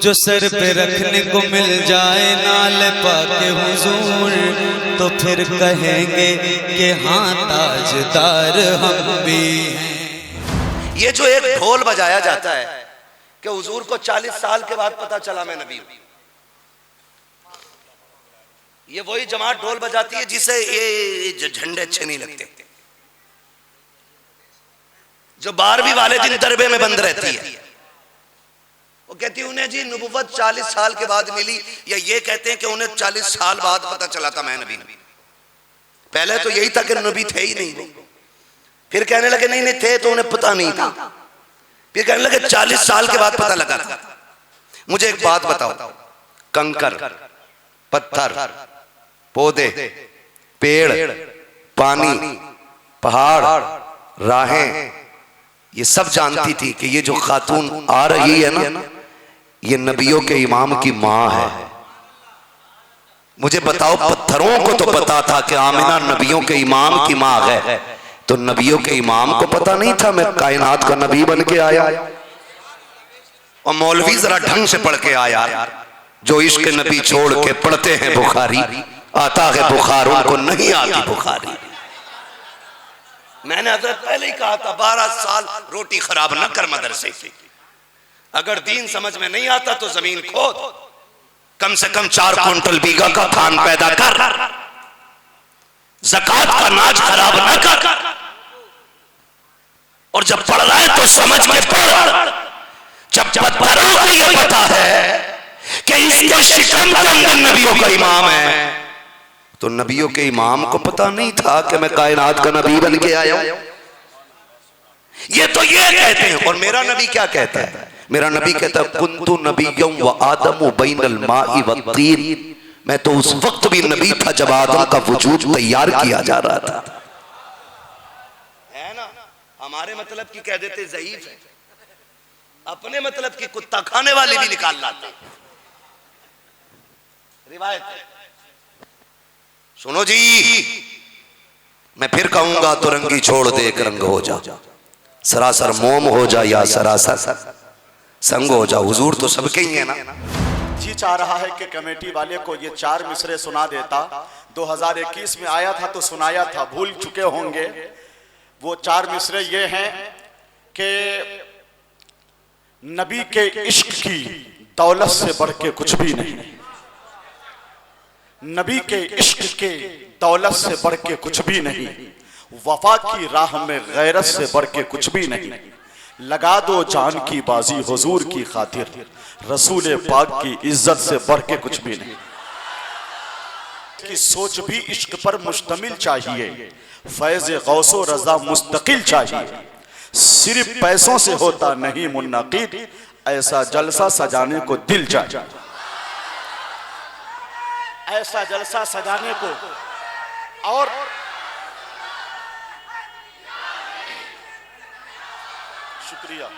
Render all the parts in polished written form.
जो सर पे रखने को मिल जाए नाल पाके हुजूर, तो फिर कहेंगे कि हाँ ताजदार हम भी हैं। ये जो एक ढोल बजाया जाता है कि हुजूर को 40 साल के बाद पता चला मैं नबी हूं, ये वही जमात ढोल बजाती है जिसे ये झंडे अच्छे नहीं लगते, जो 12वीं वाले दिन दरबे में बंद रहती है। वो कहती है उन्हें जी नबुव्वत 40 साल के बाद मिली, या ये कहते हैं कि उन्हें 40 साल बाद पता चला था मैं नबी हूं। पहले तो यही था कि नबी थे ही नहीं, फिर कहने लगे नहीं नहीं थे तो उन्हें पता नहीं था, फिर कहने लगे 40 साल के बाद पता लगा था। मुझे एक बात बताओ, कंकर, पत्थर, पौधे, पेड़, पानी, पहाड़, राहें, ये सब जानती थी कि ये जो खातून आ रही है ना, ये नबियों के इमाम की माँ है। मुझे बताओ, पत्थरों को तो पता था कि आमिना नबियों के इमाम की माँ है, तो नबियों के इमाम को पता नहीं था मैं कायनात का नबी बन के आया? और मौलवी जरा ढंग से पढ़ के आया, जो इश्क नबी छोड़ के पढ़ते हैं बुखारी, आता है बुखार उनको नहीं आती बुखारी। मैंने हजरत पहले ही कहा था 12 साल रोटी खराब न कर मदरसे से, अगर दीन समझ में नहीं आता तो जमीन खोद, कम से कम 4 क्विंटल बीघा का खान पैदा कर, ज़कात का नाज खराब न कर, और जब पढ़ रहा है तो समझ के पढ़। जब पत्थरों को ये पता है कि इसके शिकम के अंदर नबियों का इमाम है, तो नबियों के इमाम को पता नहीं था कि मैं कायनात का नबी बन के आया हूं। ये तो ये कहते हैं, और मेरा नबी क्या कहता है? मेरा नबी कहता है कुन्तु नबिय्युम व आदमु बैनल माई वत्तीन, मैं तो उस वक्त भी नबी था जब आदम का वजूद तैयार किया जा रहा था। है ना, हमारे मतलब की कह देते ज़ईफ है, अपने मतलब की कुत्ता खाने वाले भी निकाल लाते। रिवायत है, सुनो जी, मैं फिर कहूंगा तो रंगी छोड़ दे एक रंग हो जा, सरासर मोम हो जा या सरासर संग हो जा, हुजूर तो सबके ही है ना। जी चाह रहा है कि कमेटी वाले को ये 4 मिसरे सुना देता, 2021 में आया था तो सुनाया था, भूल चुके होंगे। वो 4 मिसरे ये हैं कि नबी के इश्क की दौलत से बढ़ के कुछ भी नहीं, नबी के इश्क के दौलत से बढ़ के कुछ भी नहीं, वफा की राह में गैरत से बढ़ के कुछ भी नहीं, लगा दो जान की बाजी हुजूर की खातिर, रसूल पाक की इज्जत से बढ़ के कुछ भी नहीं। की सोच भी इश्क पर मुश्तमिल चाहिए, फैज़ गौसो रजा मुस्तकिल चाहिए, सिर्फ पैसों से होता नहीं मुन्नक़िद, ऐसा जलसा सजाने को दिल चाहिए, ऐसा जलसा सजाने को। और शुक्रिया,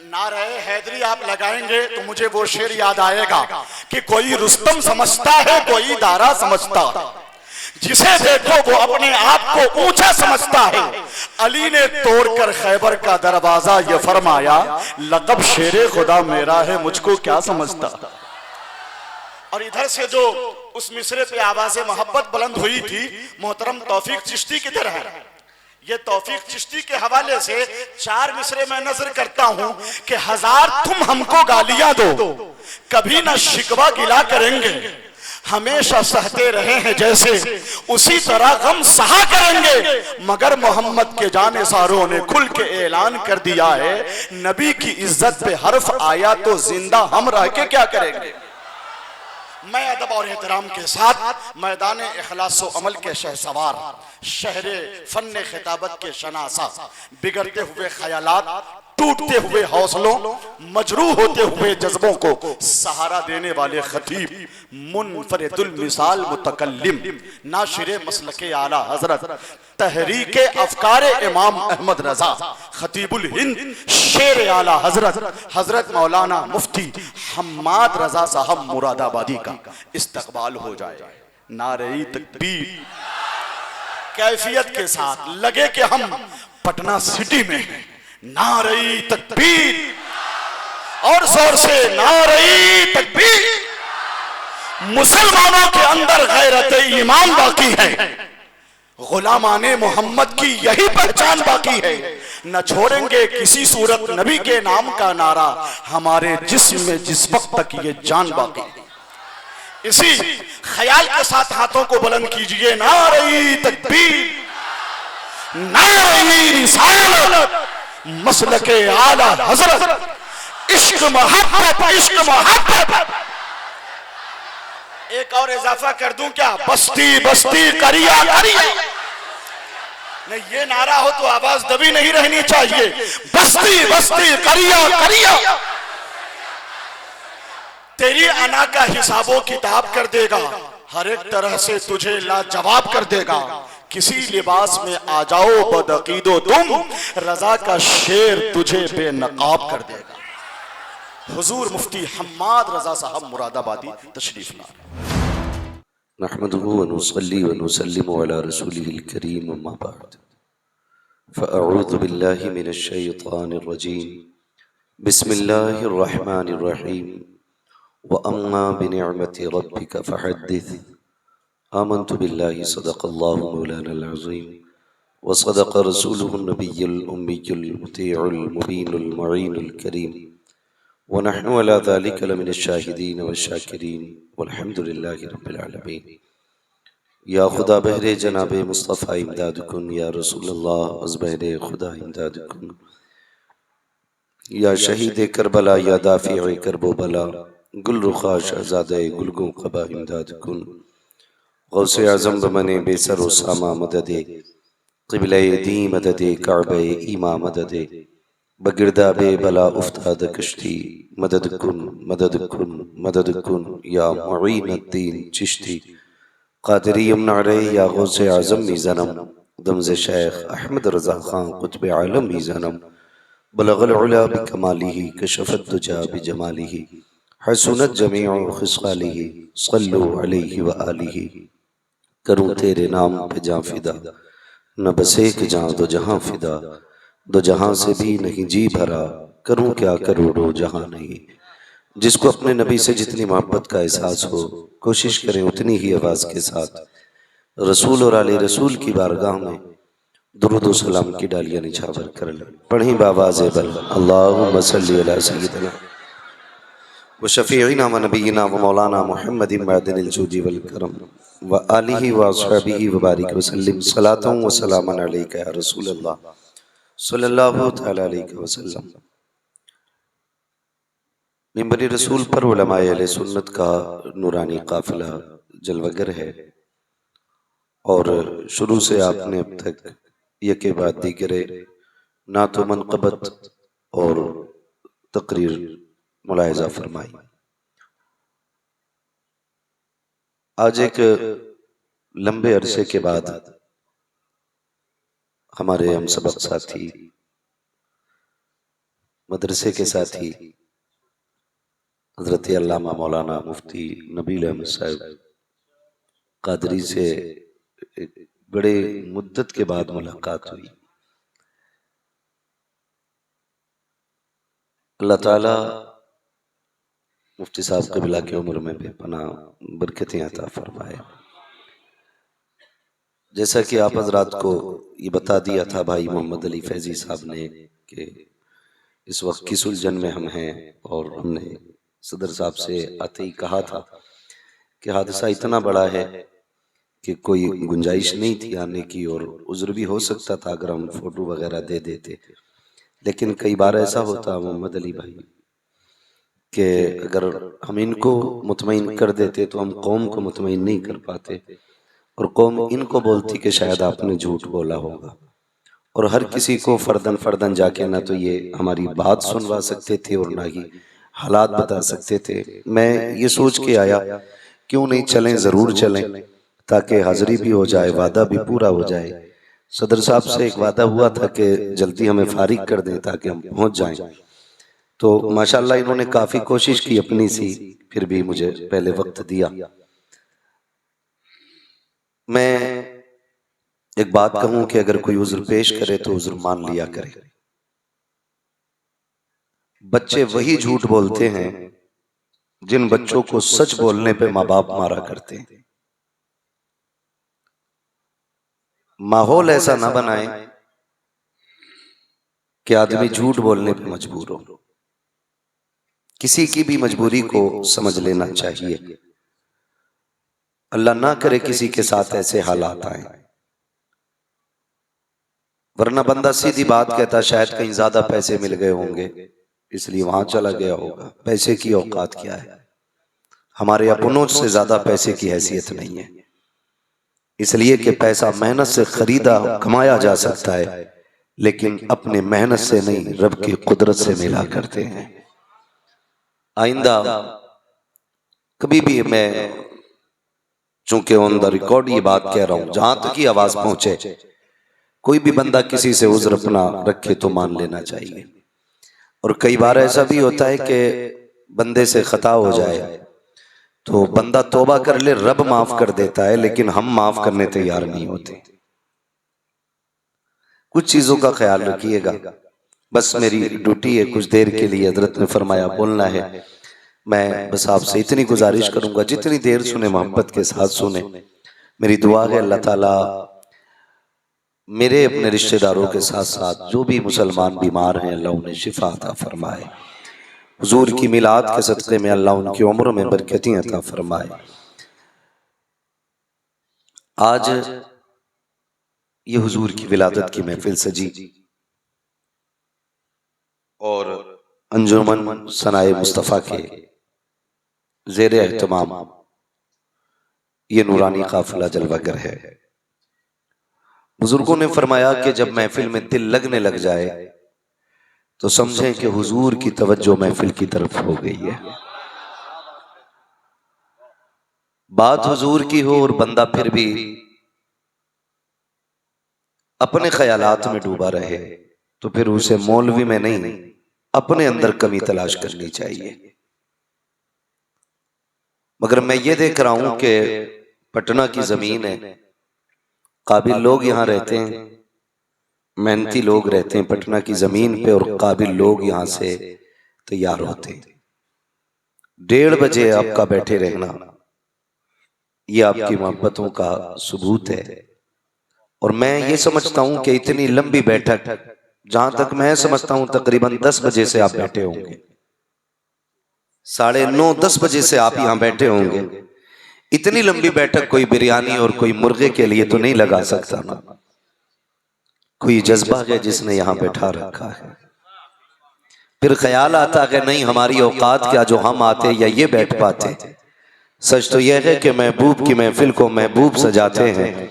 नारे हैदरी आप लगाएंगे तो मुझे वो शेर याद आएगा कि कोई रुस्तम समझता है, कोई दारा समझता है, जिसे देखो वो अपने आप को ऊंचा समझता है। अली ने तोड़कर खैबर का दरवाजा ये फरमाया, लक़ब शेरे खुदा मेरा है, मुझको क्या समझता। और इधर से जो उस मिसरे पे आवाज़े मोहब्बत बुलंद हुई थी, मोहतरम तौफीक चिश्ती की तरह है। ये तौफीक चिश्ती के हवाले से 4 मिसरे मैं नजर करता हूं कि 1000 तुम हमको गालियां दो, कभी ना शिकवा गिला करेंगे, हमेशा सहते रहे हैं जैसे, उसी तरह गम सहा करेंगे, मगर मोहम्मद के जानिसारों ने खुल के ऐलान कर दिया है, नबी की इज्जत पे हर्फ आया तो जिंदा हम रह के क्या करेंगे। मैं अदब और एहतराम के साथ मैदान इखलास व अमल के शहसवार, शहरे फन्ने खिताबत के शनासा, बिगड़ते हुए ख्यालात, टूटते हुए हौसलों, मजरूह होते हुए जज्बों को सहारा देने वाले खतीब, मुनफरिदुल मिसाल मुतकल्लिम, नाशिरे मसलके आला हजरत, तहरीके अफकारे इमाम अहमद रजा, खतीबुल हिंद, शेर आला हजरत, हजरत मौलाना मुफ्ती हम्माद रजा साहब मुरादाबादी का इस्तकबाल हो जाए। नारे तकबीर कैफियत के साथ, लगे कि हम पटना सिटी में हैं। नारे तकबीर, और जोर से नारे तकबीर। मुसलमानों के अंदर गैरत ईमान बाकी है, गुलामाने मोहम्मद की यही पहचान बाकी है। न छोड़ेंगे किसी सूरत नबी के नाम का नारा, हमारे जिस्म में जिस वक्त तक ये जान बाकी है। इसी ख्याल के साथ हाथों को बुलंद कीजिए, नारे तकबीर, नारे रिसालत, मसलके आला हजरत, इश्क मोहब्बत, इश्क मोहब्बत। एक और इजाफा कर दूं क्या? बस्ती बस्ती करिया करिया। नहीं, ये नारा हो तो आवाज दबी नहीं रहनी चाहिए। बस्ती बस्ती करिया करिया। तेरी अना का हिसाबो किताब कर देगा, हर एक तरह से तुझे लाजवाब कर देगा। किसी लिबास में आ जाओ बदअकीदो तुम, रजा का शेर तुझे बेनकाब कर देगा। हुजूर मुफ्ती हम्माद रजा साहब मुरादाबादी तशरीफ लाए। नहमदुहु व नुसल्ली व नुसल्लिमु अला रसूलिहिल करीम, अम्मा बाद, फ़अऊज़ु बिल्लाहि मिनश शैतानिर रजीम, बिस्मिल्लाहिर रहमानिर रहीम, व अम्मा बिनिअमति रब्बिका फ़हद्दिस, आमन्तु बिल्लाहि सदक़ल्लाहु मौलानल अज़ीम, व सदक़ रसूलुहुन नबियुल उम्मियुल मुतीउल मुबीनुल मुईनुल करीम, व नहनु अला ज़ालिका लमिनश शाहिदीन व शाकिरीन, वल्हम्दुलिल्लाहि रब्बिल आलमीन। या खुदा बहरे जनाबे मुस्तफ़ा इमदाद कुन, या रसूलल्लाह अज़ बहरे खुदा इमदाद कुन, या शहीद करबला, या दाफ़िए करबो बला, गुल रुखा शहज़ादे गुलगों क़बा इमदाद कुन, गौसे आज़म बमने बेसर व सामा मददे, क़िबले दी मददे, काबे ईमा मददे, बगिरदा बे बला उफ्ताद कश्ती, मदद कुन मदद कुन मदद कुन, या मुईनुद्दीन चिश्ती, क़ादिरी यमनारे, या गौसे आज़म मीज़ानम, दमज़े शेख अहमद रज़ा ख़ान क़ुत्ब आलम मीज़ानम, बलग़ल उला बिकमालिही, कशफ़त दुजा बिजमालिही, हसनत जमीउ ख़िसालिही, सल्लु अलैहि व आलिही। करूँ तेरे नाम पे जाँ फ़िदा, न बस एक जाँ दो जहाँ फ़िदा, दो जहां से भी नहीं जी भरा, करूं क्या करोड़ों जहां नहीं। जिसको अपने नबी से जितनी मोहब्बत का एहसास हो, कोशिश करें उतनी ही आवाज़ के साथ रसूल और आले रसूल की बारगाह में दुरूद व सलाम की डालियां निछावर कर लें। पढ़ें बावाज़े बल, अल्लाहुम्मा सल्ली अला सय्यिदिना व शफ़ीइना व नबीना व मौलाना मुहम्मदिन मअदिनिल जूदी वल करम व आलिहि व अस्हाबिहि व बारिक व सल्लिम सलातन व सलामन अलैका या रसूलल्लाह सल्लल्लाहु तआला अलैहि वसल्लम। मिंबर रसूल पर उलमाए अहले सुन्नत का नूरानी काफिला जलवगर है, और शुरू से आपने अब तक यके बाद दीगरे नातो मनक़बत और तकरीर मुलाहिज़ा फरमाई। आज एक लंबे अरसे के बाद हमारे हम सबक साथी, मदरसे के साथी हज़रत अल्लामा मौलाना मुफ्ती नबील अहमद साहब कादरी से एक बड़े मुद्दत के बाद मुलाकात हुई। अल्लाह ताला मुफ्ती साहब क़िबला की उम्र में बेपनाह बरकतें अता फरमाए। जैसा कि आप हज़रात को ये बता दिया था भाई मोहम्मद अली फैज़ी साहब ने कि इस वक्त किस उलझन में हम हैं, और हमने सदर साहब से आते ही कहा था कि हादसा इतना बड़ा है कि कोई गुंजाइश नहीं थी आने की, और उज़्र भी हो सकता था अगर हम फ़ोटो वगैरह दे देते। लेकिन कई बार ऐसा होता मोहम्मद अली भाई कि अगर हम इनको मुतमईन कर देते तो हम कौम को मुतमईन नहीं कर पाते, और कौम इनको बोलती कि शायद आपने झूठ बोला होगा, और हर किसी को फर्दन फर्दन जाके ना तो ये हमारी बात सुनवा सकते थे और ना ही हालात बता सकते थे। मैं ये सोच के आया क्यों नहीं चलें, ज़रूर चलें, ताकि हाज़िरी भी हो जाए, वादा भी पूरा हो जाए। सदर साहब से एक वादा हुआ था कि जल्दी हमें फारिग कर दें ताकि हम पहुँच जाएं, तो माशाल्लाह इन्होंने काफ़ी कोशिश की अपनी सी, फिर भी मुझे पहले वक्त दिया। मैं एक बात कहूं कि अगर कोई उज़्र पेश करे तो उज़्र मान लिया करे। बच्चे वही झूठ बोलते हैं जिन बच्चों को सच बोलने पे माँ बाप मारा करते हैं। माहौल ऐसा ना बनाए कि आदमी झूठ बोलने पे मजबूर हो। किसी की भी मजबूरी को समझ लेना चाहिए। अल्लाह ना करे किसी के साथ ऐसे हालात आए, वरना बंदा सीधी बात कहता शायद कहीं ज्यादा पैसे मिल गए होंगे इसलिए वहां चला गया होगा। पैसे की औकात क्या है? हमारे अपनों से ज्यादा पैसे की हैसियत नहीं है, इसलिए कि पैसा मेहनत से खरीदा कमाया जा सकता है, लेकिन अपने मेहनत से नहीं, रब की कुदरत से मिला करते हैं। आइंदा कभी भी मैं, चूंकि ऑन द रिकॉर्ड ये बात कह रहा हूं, जहां तक की आवाज पहुंचे, कोई भी बंदा किसी से उज्र अपना रखे तो मान लेना चाहिए। और कई बार ऐसा भी होता है कि बंदे से खता हो जाए तो बंदा तौबा कर ले, रब माफ कर देता है, लेकिन हम माफ करने तैयार नहीं होते। कुछ चीजों का ख्याल रखिएगा। बस मेरी ड्यूटी है, कुछ देर के लिए हजरत ने फरमाया बोलना है। मैं बस आपसे इतनी गुजारिश करूंगा, जितनी देर सुने मोहब्बत के साथ सुने। मेरी दुआ है अल्लाह ताला मेरे अपने रिश्तेदारों के साथ साथ जो भी मुसलमान बीमार हैं अल्लाह उन्हें शिफा अता फरमाए। हुजूर की मिलाद के सदक़े में अल्लाह उनकी उम्र में बरकतें अता फरमाए। आज ये हुजूर की विलादत की महफिल सजी और अंजुमन सनाए मुस्तफ़ा के ज़ेर एहतमाम ये नूरानी काफिला जलवागर है। बुजुर्गों ने फरमाया कि जब महफिल में दिल लगने लग जाए तो समझें कि हुजूर की तवज्जो महफिल की तरफ हो गई है। बात हुजूर की हो और बंदा फिर भी अपने ख्यालात में डूबा रहे तो फिर उसे मौलवी में नहीं, अपने अंदर कमी तलाश करनी चाहिए। मगर मैं ये देख रहा हूं कि पटना की जमीन है, काबिल लोग यहां रहते हैं, मेहनती लोग रहते हैं पटना की जमीन पे, और काबिल लोग यहां से तैयार होते हैं। 1:30 बजे आपका बैठे रहना ये आपकी मोहब्बतों का सबूत है। और मैं ये समझता हूं कि इतनी लंबी बैठक, जहां तक मैं समझता हूं तकरीबन 10 बजे से आप बैठे होंगे, 9:30 10 बजे से आप यहां बैठे होंगे। इतनी लंबी बैठक कोई बिरयानी और कोई मुर्गे के लिए तो नहीं लगा सकता ना। कोई जज्बा है जिसने यहां बैठा रखा है। फिर ख्याल आता है नहीं हमारी औकात क्या जो हम आते या ये बैठ पाते। सच तो यह है कि महबूब की महफिल को महबूब सजाते हैं,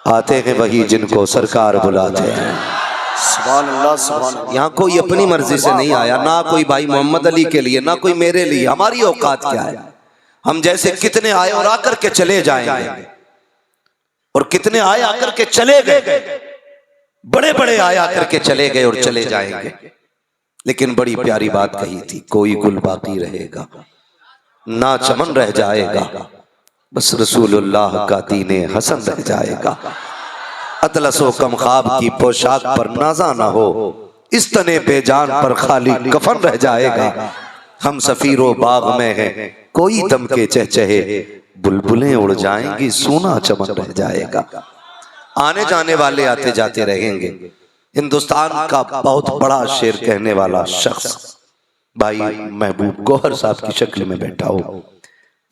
आते हैं वही जिनको सरकार बुलाते हैं। यहाँ कोई अपनी मर्जी से नहीं आया, ना कोई भाई मोहम्मद अली के लिए, ना कोई मेरे लिए। हमारी औकात क्या है? हम जैसे कितने आए और आकर के चले जाएंगे, और कितने आए आकर के चले गए। बड़े बड़े आए आकर के चले गए और चले जाएंगे। लेकिन बड़ी प्यारी बात कही थी, कोई गुल बाकी रहेगा ना चमन रह जाएगा, बस रसूलुल्लाह का दीने हसन रह जाएगा। अतलसो कम ख्वाब की पोशाक पर नाजा ना हो, इस तने बेजान पर खाली कफन रह जाएगा। हम सफीरो बाग में हैं, कोई दम के चहचहे, बुलबुलें उड़ जाएंगी, सोना चमन रह जाएगा। आने जाने वाले आते जाते रहेंगे। हिंदुस्तान का बहुत बड़ा शेर कहने वाला शख्स भाई महबूब गौहर साहब की शक्ल में बैठा हो,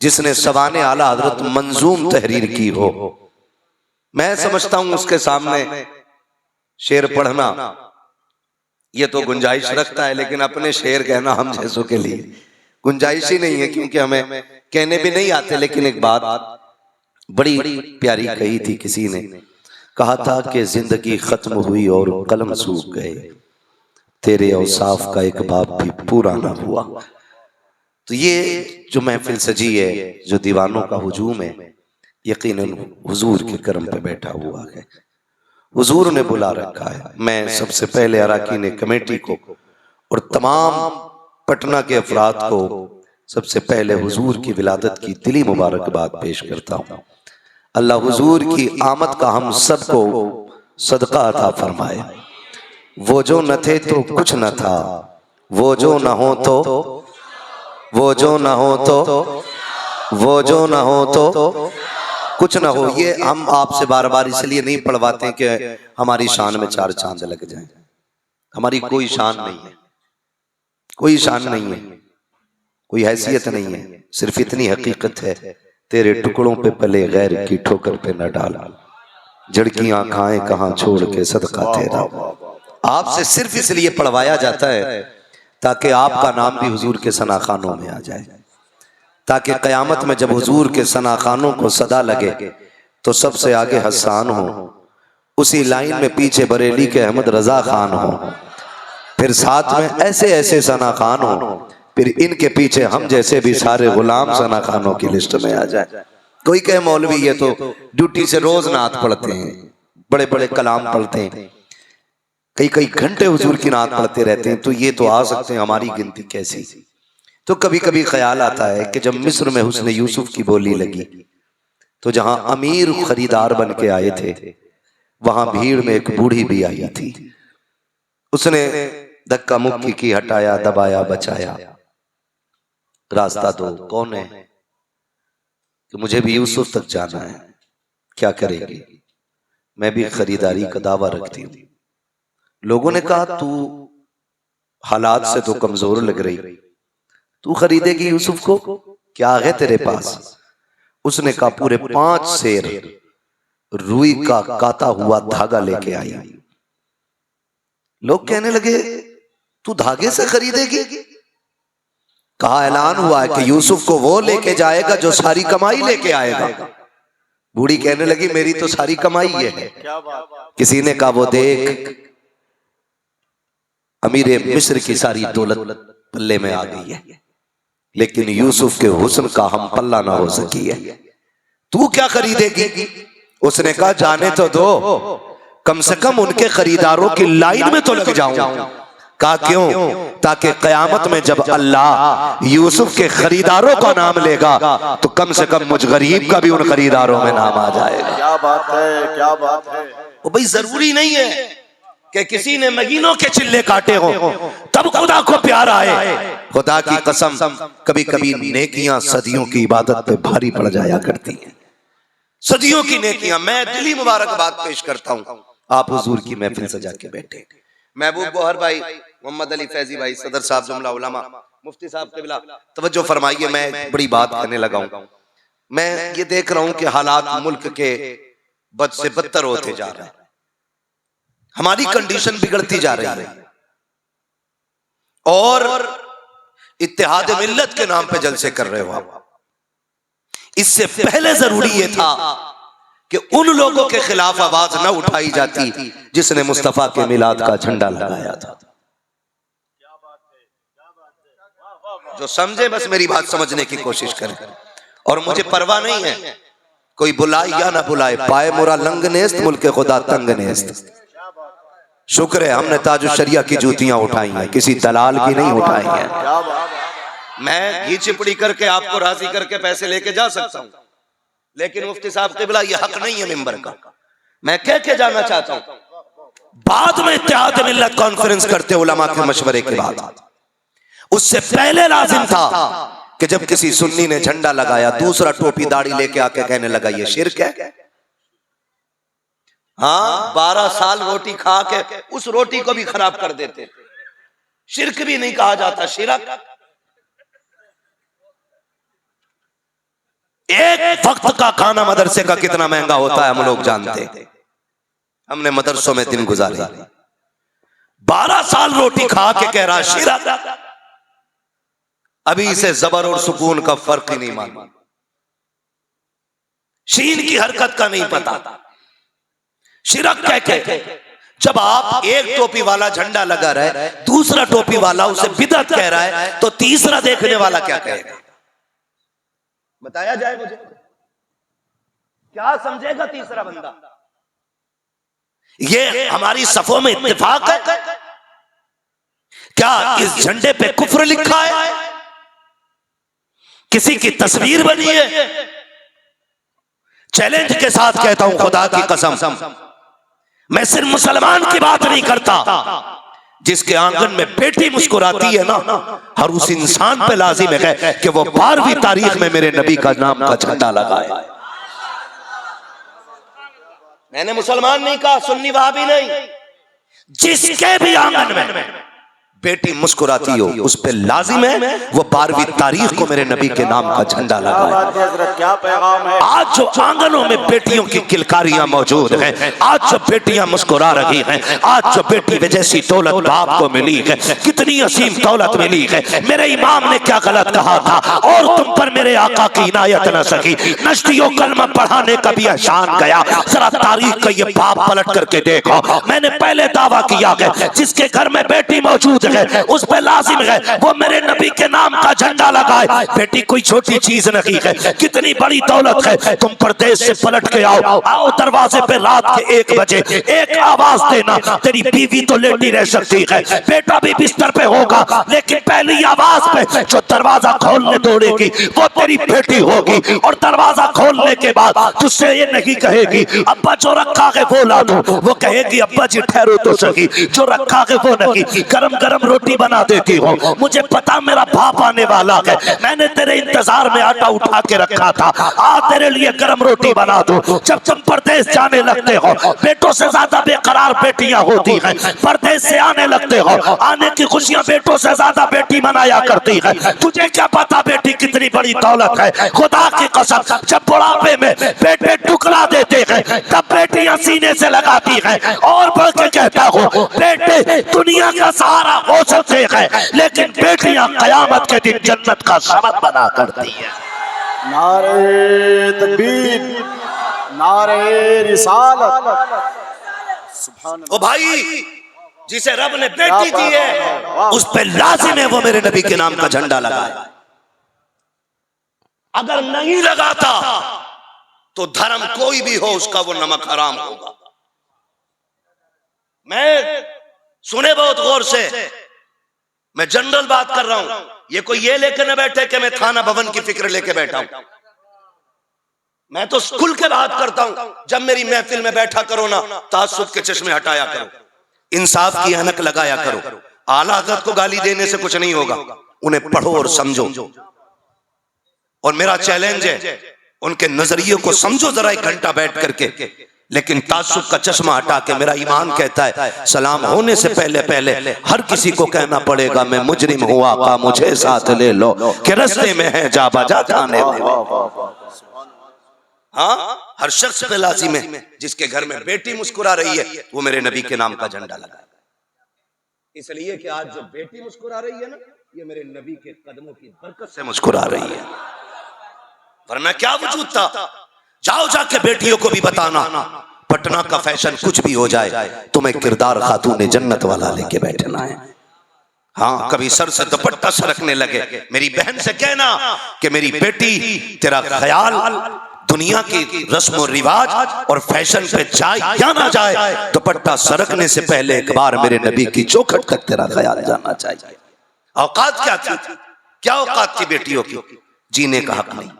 जिसने सवाने आला हजरत मंजूम तहरीर की हो, मैं समझता हूं उसके सामने शेर पढ़ना ये तो गुंजाइश रखता है, लेकिन अपने शेर कहना हम जैसों के लिए गुंजाइश ही नहीं है, क्योंकि हमें कहने भी नहीं आते। लेकिन एक बात बड़ी प्यारी कही थी किसी ने, कहा था कि जिंदगी खत्म हुई और कलम सूख गए, तेरे औसाफ का एक बाप भी पूरा ना हुआ। तो ये जो महफिल सजी है, जो दीवानों का हुजूम है, यकीनन हुजूर के करम पे बैठा हुआ है। हुजूर ने बुला रखा है। मैं सबसे पहले अराकीन कमेटी को और तमाम पटना के अफराद को सबसे पहले हुजूर की विलादत की दिली मुबारकबाद पेश करता हूँ। अल्लाह हुजूर की आमद का हम सबको सदका अता फरमाए। वो जो न थे तो कुछ न था, वो जो न हो तो, वो जो न हो तो, वो जो न हो तो कुछ न हो। ये हम आपसे बार बार इसलिए नहीं पढ़वाते कि हमारी शान में चार चांद लग जाएं। हमारी कोई शान नहीं है, कोई शान नहीं है, कोई हैसियत नहीं है। सिर्फ इतनी हकीकत है, तेरे टुकड़ों पे पले गैर की ठोकर पे न डाल, झड़कियां खाएं कहां छोड़ के सदका तेरा। आपसे सिर्फ इसलिए पढ़वाया जाता है ताकि आपका नाम भी हुजूर के सनाखानों में आ जाए, ताकि कयामत में जब हुजूर के सनाखानों को सदा लगे तो सबसे आगे हसन हो, उसी लाइन में पीछे बरेली के अहमद रजा खान हो, फिर साथ में ऐसे ऐसे सना खान हो, फिर इनके पीछे हम जैसे भी सारे गुलाम सना खानों की लिस्ट में आ जाए। कोई कहे मौलवी ये तो ड्यूटी से रोज नात पढ़ते हैं, बड़े बड़े कलाम पढ़ते हैं, कई कई घंटे हुजूर की नात पढ़ते रहते हैं, तो ये तो आ सकते हैं, हमारी गिनती कैसी। तो कभी कभी ख्याल आता है कि जब मिस्र में हुस्न यूसुफ की बोली लगी तो जहां अमीर खरीदार बन के आए थे वहां भीड़ में एक बूढ़ी भी आई थी। उसने धक्का मुक्की की, हटाया, दबाया, बचाया, रास्ता दो, कौन है कि मुझे भी यूसुफ तक जाना है, क्या करेगी, मैं भी खरीदारी का दावा रखती हूँ। लोगों ने कहा तू हालात से तो कमजोर लग रही, तू खरीदेगी यूसुफ को, क्या है तेरे पास? उसने कहा पूरे 5 शेर रुई का काता हुआ धागा लेके आई। लोग कहने लगे तू धागे से खरीदेगी? कहा ऐलान हुआ है कि यूसुफ को वो लेके जाएगा जो सारी कमाई लेके आएगा। बूढ़ी कहने लगी मेरी तो सारी कमाई ये है। किसी ने कहा वो देख अमीर मिस्र की सारी दौलत पल्ले में आ गई है, लेकिन यूसुफ के हुस्न का हम पल्ला ना हो सकी है, तू क्या खरीदेगी? उसने कहा जाने तो दो, कम से कम उनके खरीदारों की लाइन में तो लग जाऊं। कहा क्यों? ताकि कयामत में जब अल्लाह यूसुफ के खरीदारों का नाम लेगा तो कम से कम मुझ गरीब का भी उन खरीदारों में नाम आ जाएगा। क्या बात है, क्या बात है। वो भाई जरूरी नहीं है कि किसी ने महीनों के चिल्ले काटे हो तब खुदा को प्यार आए। खुदा की कसम कभी कभी नेकियां सदियों की इबादत पे भारी पड़ जाया करती हैं। सदियों की नेकियां, मैं दिली मुबारकबाद पेश करता हूं। आप हुजूर की महफिल सजा के बैठे, महबूब गौहर भाई, मोहम्मद अली फैजी भाई, सदर साहब, जुमला उलमा, मुफ्ती साहब क़िबला, तवज्जो फरमाइए। मैं बड़ी बात करने लगा हूं। मैं ये देख रहा हूं कि हालात मुल्क के बद से बदतर होते जा रहे हैं, हमारी कंडीशन बिगड़ती जा रही है, और इत्तेहाद मिल्लत के नाम पे जलसे कर रहे हो आप। इससे पहले जरूरी यह था कि उन लोगों के खिलाफ आवाज न उठाई जाती जिसने मुस्तफा के मिलाद का झंडा लगाया था। जो समझे बस मेरी बात समझने की कोशिश करें, और मुझे परवाह नहीं है कोई बुलाए या ना बुलाए, पाए मोरा लंग नेस्त, मुल्क खुदा तंग नेस्त। शुक्र है हमने ताजुश शरिया की जूतियां उठाई हैं, किसी दलाल की नहीं उठाई हैं। मैं घी चिपड़ी करके आपको राजी करके पैसे लेके जा सकता हूं, लेकिन मुफ्ती साहब क़िबला ये हक नहीं है मिंबर का। मैं कह के जाना चाहता हूं, बाद में इत्तेहाद मिल्लत कॉन्फ्रेंस करते उलमा के मशवरे के बाद, उससे पहले लाजिम था कि जब किसी सुन्नी ने झंडा लगाया, दूसरा टोपी दाढ़ी लेके आके कहने लगा ये शिर्क है। हाँ, 12 साल रोटी खा के उस रोटी को भी खराब कर देते, शिर्क भी नहीं कहा जाता, शिरक। एक वक्त का खाना मदरसे का कितना महंगा होता है हम लोग जानते हैं, हमने मदरसों में दिन गुजारे। 12 साल रोटी खा के कह रहा शिरक। अभी इसे जबर और सुकून का फर्क ही नहीं मालूम, शीन की हरकत का नहीं पता। शिरक कह के जब आप एक टोपी वाला झंडा लगा रहा है, दूसरा टोपी वाला उसे बिदअत कह रहा है, तो तीसरा देखने वाला क्या कहेगा? बताया जाए मुझे, क्या समझेगा तीसरा बंदा? ये हमारी सफों में इत्तेफाक है क्या? इस झंडे पे कुफ्र लिखा है, किसी की तस्वीर बनी है? चैलेंज के साथ कहता हूं खुदा की कसम, मैं सिर्फ मुसलमान की बात नहीं करता, जिसके आंगन में बेटी मुस्कुराती है ना, हर उस इंसान पे लाजिम है कि वो 12वीं तारीख में मेरे नबी का नाम का झंडा लगाए। मैंने मुसलमान नहीं कहा, सुन्नी वहाबी नहीं, जिसके भी आंगन में बेटी मुस्कुराती हो उस पे लाजिम है वो 12वीं तारीख को मेरे नबी के नाम का झंडा लगाए। क्या पैगाम है। आज जो आंगनों में बेटियों की किलकारियां मौजूद हैं, आज जो बेटियां मुस्कुरा रही हैं, आज जो बेटी में जैसी दौलत बाप को मिली है, कितनी असीम दौलत मिली है, मेरे इमाम ने क्या गलत कहा था और तुम पर मेरे आका की इनायत न सकी, नश्तियों कलमा पढ़ाने का भी एहसान गया। जरा तारीख का ये बाप पलट करके देखो। मैंने पहले दावा किया है जिसके घर में बेटी मौजूद है उस पे लाजिम है वो मेरे नबी के नाम का झंडा लगाए। बेटी कोई छोटी चीज नहीं है, कितनी बड़ी दौलत है। तुम परदेश से पलट के आओ, आओ दरवाजे पे रात के 1 बजे एक आवाज देना, तेरी बीवी तो लेटी रह सकती है, बेटा भी बिस्तर पे होगा, लेकिन पहली आवाज पे जो दरवाजा खोलने दौड़ेगी वो तेरी बेटी होगी। और दरवाजा खोलने के बाद तुझसे ये नहीं कहेगी अब्बा जो रखा है वो ला दो, वो कहेगी अब्बा जी ठहरो तो सही, जो रखा है वो नहीं। गरम गरम रोटी बना देती हो, मुझे पता मेरा बाप आने वाला है, मैंने तेरे इंतजार में आटा उठा के रखा था, आ तेरे लिए गरम रोटी बना दो। जब तुम परदेश जाने लगते हो बेटों से ज्यादा बेकरार बेटियां होती हैं, परदेश से आने लगते हो आने की खुशियां बेटों से ज्यादा बेटी मनाया करती है। तुझे क्या पता बेटी कितनी बड़ी दौलत है। खुदा की कसम जब बुढ़ापे में बेटे टुकड़ा देते हैं तब बेटियां सीने से लगाती हैं और बढ़ के कहता हो बेटे दुनिया का सहारा हो सकते हैं लेकिन बेटियां कयामत के दिन जन्नत का सबब बना करती है। नारे तकबीर, नारे रिसालत। सुभान ओ भाई, जिसे रब ने बेटी दी है उस पे लाजिम है वो मेरे नबी के नाम का झंडा लगाए। अगर नहीं लगाता तो धर्म कोई भी हो उसका वो नमक हराम होगा। मैं सुने बहुत गौर से, मैं जनरल बात कर रहा हूं, ये कोई ये लेके न बैठे कि मैं थाना भवन की फिक्र लेके बैठा हूं। मैं तो स्कूल के बात करता हूं। जब मेरी महफिल में बैठा करो ना, तासुब के चश्मे हटाया करो, इंसाफ की ऐनक लगाया करो। आला हज़रत को गाली देने से कुछ नहीं होगा, उन्हें पढ़ो और समझो। और मेरा चैलेंज है उनके नजरिए को समझो जरा 1 घंटा बैठ करके, लेकिन तासुब का चश्मा हटा के। मेरा ईमान कहता है सलाम होने से पहले पहले हर किसी को कहना पड़ेगा मैं मुजरिम हूं आका मुझे साथ ले लो, कि रस्ते में है जा बजा जाने दे। हाँ, हर शख्स पे लाजिम है जिसके घर में बेटी मुस्कुरा रही है वो मेरे नबी के नाम का झंडा लगाए। इसलिए कि आज जो बेटी मुस्कुरा रही है ना, ये मेरे नबी के कदमों की बरकत से मुस्कुरा रही है, वरना क्या वजूद था। जाओ जाके बेटियों को भी बताना पटना का फैशन कुछ भी हो जाए तुम्हें किरदार खातून जन्नत वाला लेके बैठना है। हाँ, कभी सर से दुपट्टा सरकने लगे मेरी बहन से कहना कि मेरी बेटी तेरा ख्याल दुनिया की रस्म और रिवाज और फैशन पे जाए या ना जाए, दुपट्टा सरकने से पहले एक बार मेरे नबी की चौखट तक तेरा ख्याल जाना चाहिए। औकात क्या थी, क्या औकात थी बेटियों की? जीने का हक नहीं,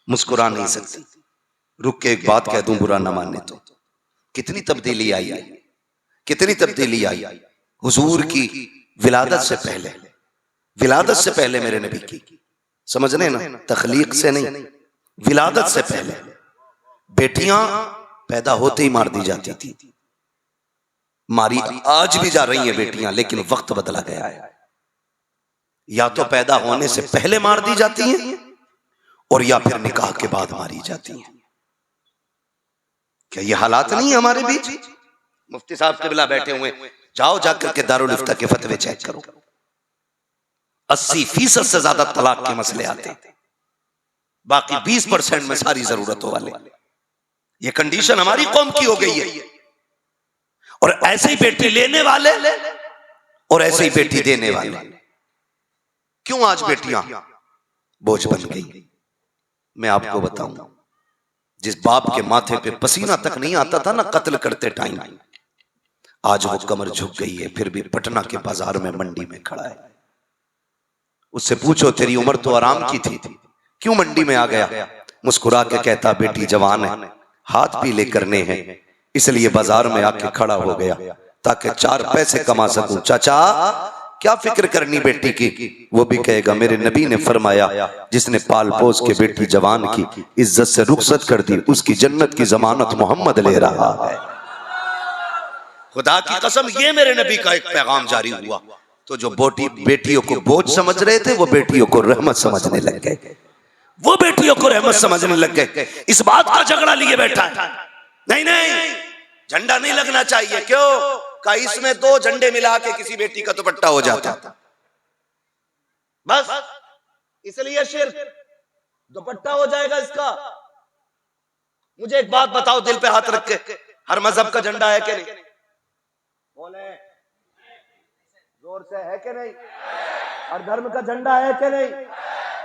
मुस्कुरा नहीं सकती। रुक के एक बात कह दूं, बुरा ना मानने तो, कितनी तब्दीली आई, कितनी तब्दीली आई हुजूर की विलादत से पहले। विलादत से पहले मेरे नबी की, समझ रहे ना, तखलीक से नहीं, विलादत से पहले बेटियां पैदा होते ही मार दी जाती थी। मारी आज भी जा रही हैं बेटियां, लेकिन वक्त बदला गया है। या तो पैदा होने से पहले मार दी जाती हैं और या फिर निकाह के बाद मारी जाती हैं। क्या ये हालात नहीं है हमारे बीच? मुफ्ती साहब क़िबला बैठे हुए, जाओ जाकर के दारुल इफ्ता के फतवे चेक करो, 80% से ज्यादा तलाक के मसले आते हैं, बाकी 20% में सारी जरूरतों वाले। ये कंडीशन हमारी कौम की हो गई है। और ऐसे ही बेटी लेने वाले और ऐसे ही बेटी देने वाले। क्यों आज बेटियां बोझ बन गई? मैं आपको बताऊं, जिस बाप के माथे पे पसीना तक नहीं आता था ना कत्ल करते टाइम, आज वो कमर झुक गई है, फिर भी पटना के बाजार में मंडी में खड़ा है। उससे पूछो तेरी उम्र तो आराम की थी, क्यों मंडी में आ गया? मुस्कुरा के कहता बेटी जवान है, हाथ पीले करने हैं, इसलिए बाजार में आके खड़ा हो गया। ताकि 4 पैसे कमा सकूं। चाचा क्या फिक्र करनी बेटी की, वो भी कहेगा मेरे नबी ने फरमाया जिसने पाल पोस के बेटी जवान की इज्जत से रुखसत कर दी, उसकी जन्नत की जमानत मोहम्मद ले रहा है। खुदा की कसम, ये मेरे नबी का एक पैगाम जारी हुआ। तो जो बेटियों को बोझ समझ रहे थे वो बेटियों को रहमत समझने लग गए, वो बेटियों को रहमत समझने लग गए। इस बात का झगड़ा लिए बैठा है, नहीं नहीं झंडा नहीं लगना चाहिए। क्यों? का इसमें 2 झंडे मिला के किसी बेटी का दुपट्टा हो जाता, बस इसलिए शिर्क दुपट्टा हो जाएगा इसका। मुझे एक बात बताओ, दिल पे हाथ रख के, हर मजहब का झंडा है कि नहीं? बोले जोर से, है कि नहीं? हर धर्म का झंडा है कि नहीं?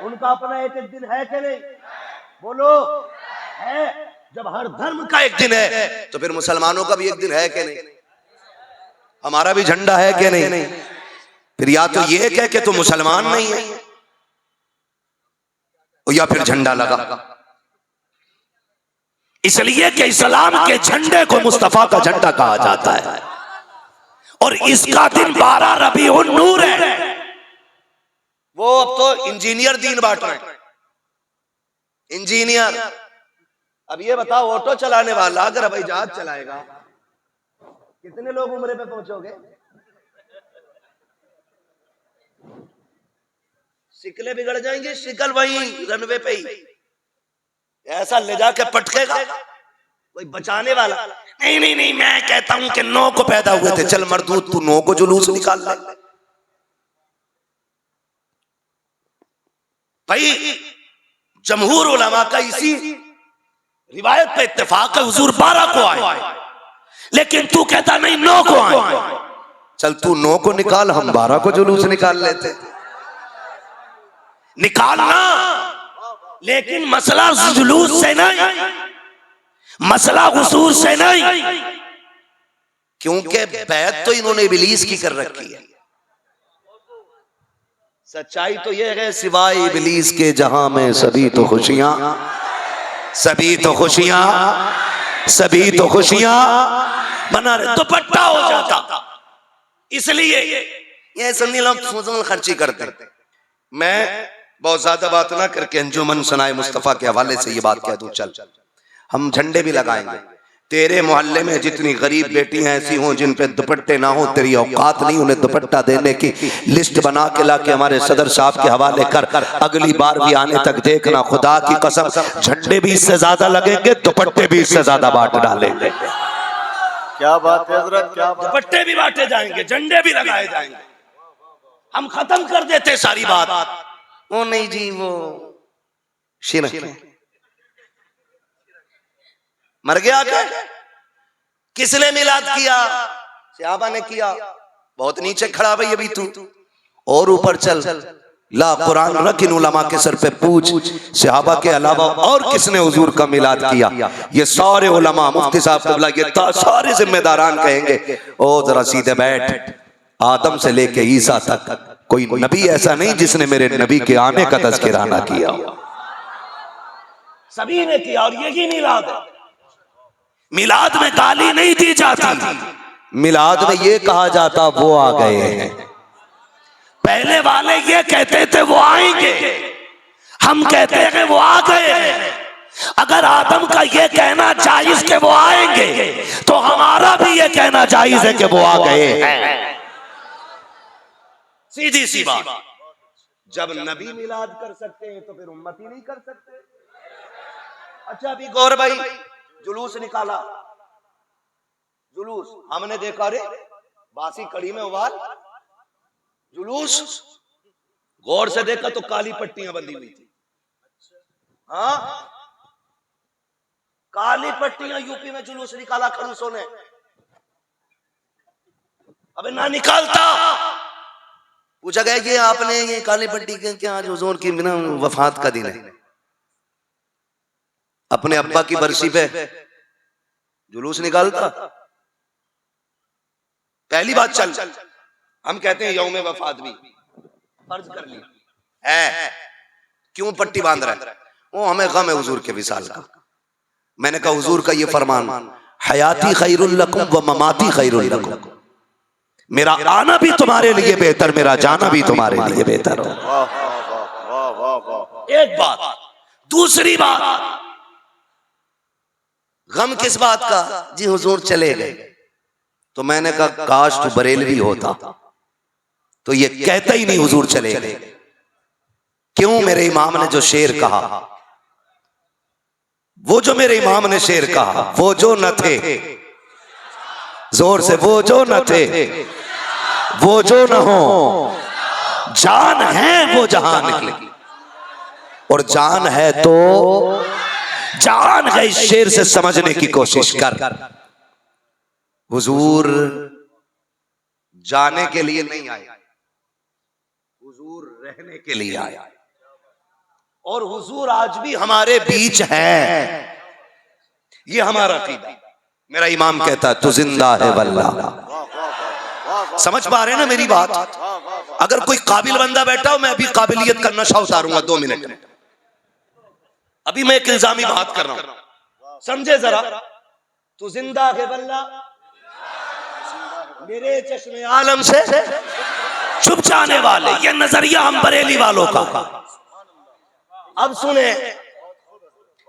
उनका अपना एक एक दिन है कि नहीं? बोलो, है। जब हर धर्म का एक दिन है तो फिर मुसलमानों का भी एक दिन है कि नहीं? हमारा भी झंडा है कि नहीं? फिर या तो ये कह के तो मुसलमान नहीं है, या फिर झंडा लगा। इसलिए कि इस्लाम के झंडे को मुस्तफा का झंडा कहा जाता है, और इसका दिन 12 रबीउन नूर है। वो अब तो इंजीनियर दीन बांट रहे हैं, इंजीनियर। अब ये बताओ, ऑटो चलाने वाला अगर हवाई जहाज चलाएगा, कितने लोग उम्रे पे पहुंचोगे? शिकले बिगड़ जाएंगी, शिकल वहीं रनवे पे ही ऐसा ले जाके पटकेगा, कोई बचाने वाला नहीं। नहीं नहीं, मैं कहता हूं कि 9 को पैदा हुए थे, चल मरदूद तू 9 को जुलूस निकाल ले भाई। जमहूर उलमा का इसी रिवायत पे इत्तेफाक है, हुजूर 12 को आए, लेकिन तू कहता नहीं 9 को आए। चल तू 9 को निकाल, हम 12 को जुलूस निकाल लेते। निकालना, लेकिन मसला जुलूस से नहीं, मसला हुजूर से नहीं, क्योंकि बैत तो इन्होंने इब्लीस की कर रखी है। सच्चाई तो यह है, सिवाय इब्लीस के जहां में सभी तो खुशियां, सभी तो खुशियां, सभी तो खुशियां बना रहे। दुपट्टा हो जाता, इसलिए ये सुन्नी लोग फजूल खर्ची करते। मैं बहुत ज्यादा बात ना करके अंजुमन सनाए मुस्तफा के हवाले से ये बात कह दूं, चल हम झंडे भी लगाएंगे। तेरे मोहल्ले में जितनी गरीब बेटियां ऐसी हों जिन पे दुपट्टे ना हो, तेरी औकात नहीं उन्हें दुपट्टा देने की, लिस्ट बना के ला के हमारे सदर साहब के हवाले कर। अगली बार भी आने तक देखना, खुदा की कसम झंडे भी इससे ज्यादा लगेंगे, दुपट्टे भी इससे ज्यादा बांट डालेंगे। क्या बात है हजरत, क्या बात। दुपट्टे भी बांटे जाएंगे, झंडे भी लगाए जाएंगे, हम खत्म कर देते सारी बात। वो नहीं जी, वो शिरक मर गया क्या? किसने मिलाद किया? सहाबा ने किया। बहुत नीचे खड़ा भाई अभी तू, और ऊपर चल, ला कुरान रख इन उलमा के सर पे पूछ, सहाबा के अलावा और किसने हुजूर का मिलाद किया? ये सारे उलमा, मुफ्ती साहब क़िबला, ये सारे जिम्मेदारान कहेंगे ओ जरा सीधे बैठ। आदम से लेके ईसा तक कोई नबी ऐसा नहीं जिसने मेरे नबी के आने का तज़किरा ना किया। सभी ने किया, और यही मिलाद है। मिलाद में गाली नहीं दी जाती, मिलाद में ये कहा जाता वो आ गए हैं। पहले वाले ये कहते थे वो आएंगे, हम कहते हैं वो आ गए हैं। अगर आदम का ये कहना जायज के वो आएंगे, तो हमारा भी ये कहना जायज है कि वो आ गए हैं। सीधी सी बात। जब नबी मिलाद कर सकते हैं तो फिर उम्मत ही नहीं कर सकते। अच्छा अभी गौर भाई जुलूस निकाला, जुलूस हमने देखा, रे बासी कड़ी में उबाल जुलूस, गौर से देखा तो काली पट्टियां बंधी हुई थी। हाँ, काली पट्टियां यूपी में जुलूस निकाला खड़ूसों ने। अबे ना निकालता। पूछा गया कि आपने ये काली पट्टी के क्या, आज हुजूर की बिना वफात का दिन है, अपने अब्बा की बरसी पे जुलूस निकालता। पहली बात, चल हम कहते हैं यौम वफात भी फर्ज कर लिया है, क्यों पट्टी बांध रहा है? वो हमें गम है हुजूर के विसाल का। मैंने कहा हुजूर का ये फरमान, हयाती खैरुल लकुम व ममाती खैरुल लकुम, मेरा आना भी तुम्हारे लिए बेहतर, मेरा जाना भी तुम्हारे लिए बेहतर हो। एक बात। दूसरी बात, गम किस बात का? जी हुजूर चले गए। तो मैंने कहा काश तू बरेलवी होता तो ये कहता ही नहीं हुजूर चले गए। क्यों? मेरे इमाम ने जो शेर कहा, वो जो मेरे इमाम ने शेर कहा, वो जो न थे, जोर से, वो जो न थे, वो जो न हो, जान है वो जहां निकले, और जान है तो जान है। इस शेर से समझने की कोशिश कर। हुजूर जाने के लिए नहीं आए, हुजूर रहने के लिए आए, और हुजूर आज भी हमारे बीच है। ये हमारा अकीदा। मेरा इमाम कहता है तू जिंदा है वल्लाह। समझ पा रहे हैं ना मेरी बात? अगर कोई काबिल बंदा बैठा हो, मैं अभी काबिलियत का नशा उतारूंगा 2 मिनट में। अभी मैं एक इल्जामी बात कर रहा हूं, समझे जरा। तू जिंदा है वल्लाह, मेरे चश्मे आलम से छुप जाने वाले, ये नजरिया हम बरेली वालों का। अब सुने,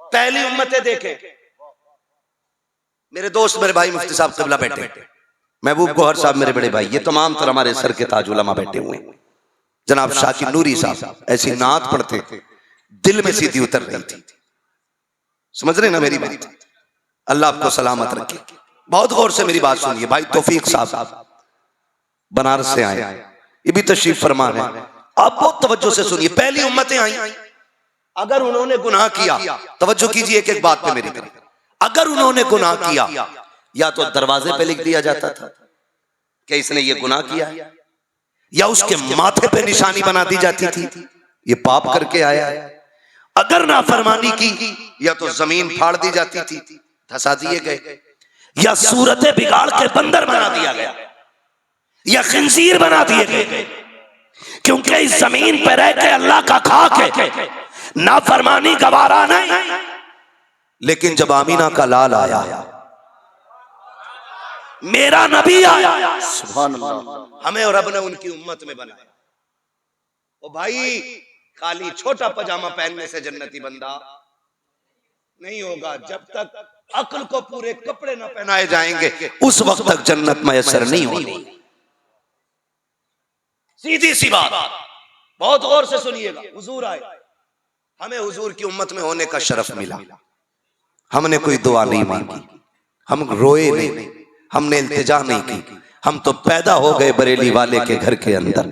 पहली उम्मतें देखें। मेरे दोस्त, मेरे भाई मुफ्ती साहब क़िबला बैठे, महबूब गौहर साहब मेरे बड़े भाई, ये तमाम तरह हमारे सर के ताज उलमा बैठे हुए हैं। जनाब शाकिर नूरी साहब ऐसी नात पढ़ते थे, दिल में सीधी उतर रही थी। समझ रहे ना मेरी बात? अल्लाह आपको सलामत रखे। बहुत गौर से मेरी बात सुनिए। भाई तौफीक साहब बनारस से आए, ये भी तशरीफ फरमा है। आप बहुत तवज्जो से सुनिए। पहली उम्मतें आई, अगर उन्होंने गुनाह किया, तवज्जो कीजिए एक एक बात पे मेरी तरफ, अगर उन्होंने गुनाह किया, या तो दरवाजे पे लिख दिया जाता था कि इसने ये गुनाह किया, या उसके माथे पे निशानी बना दी जाती थी ये पाप करके आया है। अगर नाफरमानी की, या तो जमीन फाड़ दी जाती थी, धसा दिए गए, या सूरतें बिगाड़ के बंदर बना दिया गया, या खिंजीर बना दिए गए। क्योंकि इस जमीन पर रह के अल्लाह का खा के नाफरमानी गवारा नहीं। लेकिन जब आमीना का लाल आया, मेरा नबी आया, सुभान अल्लाह, हमें और रब ने उनकी उम्मत में बनाया। ओ भाई, खाली छोटा पजामा पहनने से जन्नती बंदा नहीं होगा। जब तक अक्ल को पूरे कपड़े न पहनाए जाएंगे, उस वक्त तक जन्नत मयसर नहीं होगी। सीधी सी बात, बहुत गौर से सुनिएगा। हुजूर आए, हमें हुजूर की उम्मत में होने का शरफ मिला। हमने कोई दुआ नहीं मांगी, हम रोए नहीं, हमने इल्तिजा नहीं की। हम तो पैदा हो गए बरेली वाले के घर के अंदर।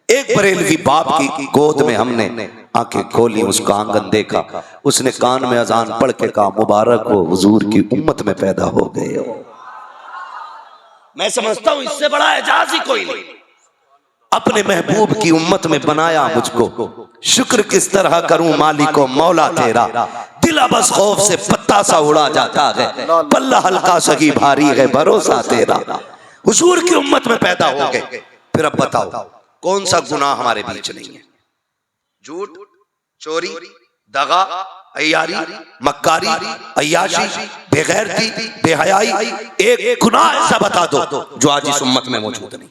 एक बरेलवी बाप की गोद में हमने आंखें खोली, उसका आंगन देखा, उसने कान में अजान पढ़ के कहा मुबारक हो, हुजूर की उम्मत में पैदा हो गए हो। मैं समझता हूं इससे बड़ा एजाज ही कोई नहीं। अपने महबूब की उम्मत में बनाया मुझको, शुक्र किस तरह करूं मालिको मौला तेरा। दिला बस खौफ से पत्ता सा उड़ा जाता है, पल्ला हल्का सही भारी है भरोसा तेरा। हुजूर की उम्मत में पैदा हो गए। फिर अब बताओ कौन सा गुनाह हमारे बीच नहीं है? झूठ, चोरी, दगा, अय्यारी, मक्कारी, अय्याशी, बेगैरती, बेहयाई, एक गुनाह ऐसा बता दो जो आज इस उम्मत में मौजूद नहीं।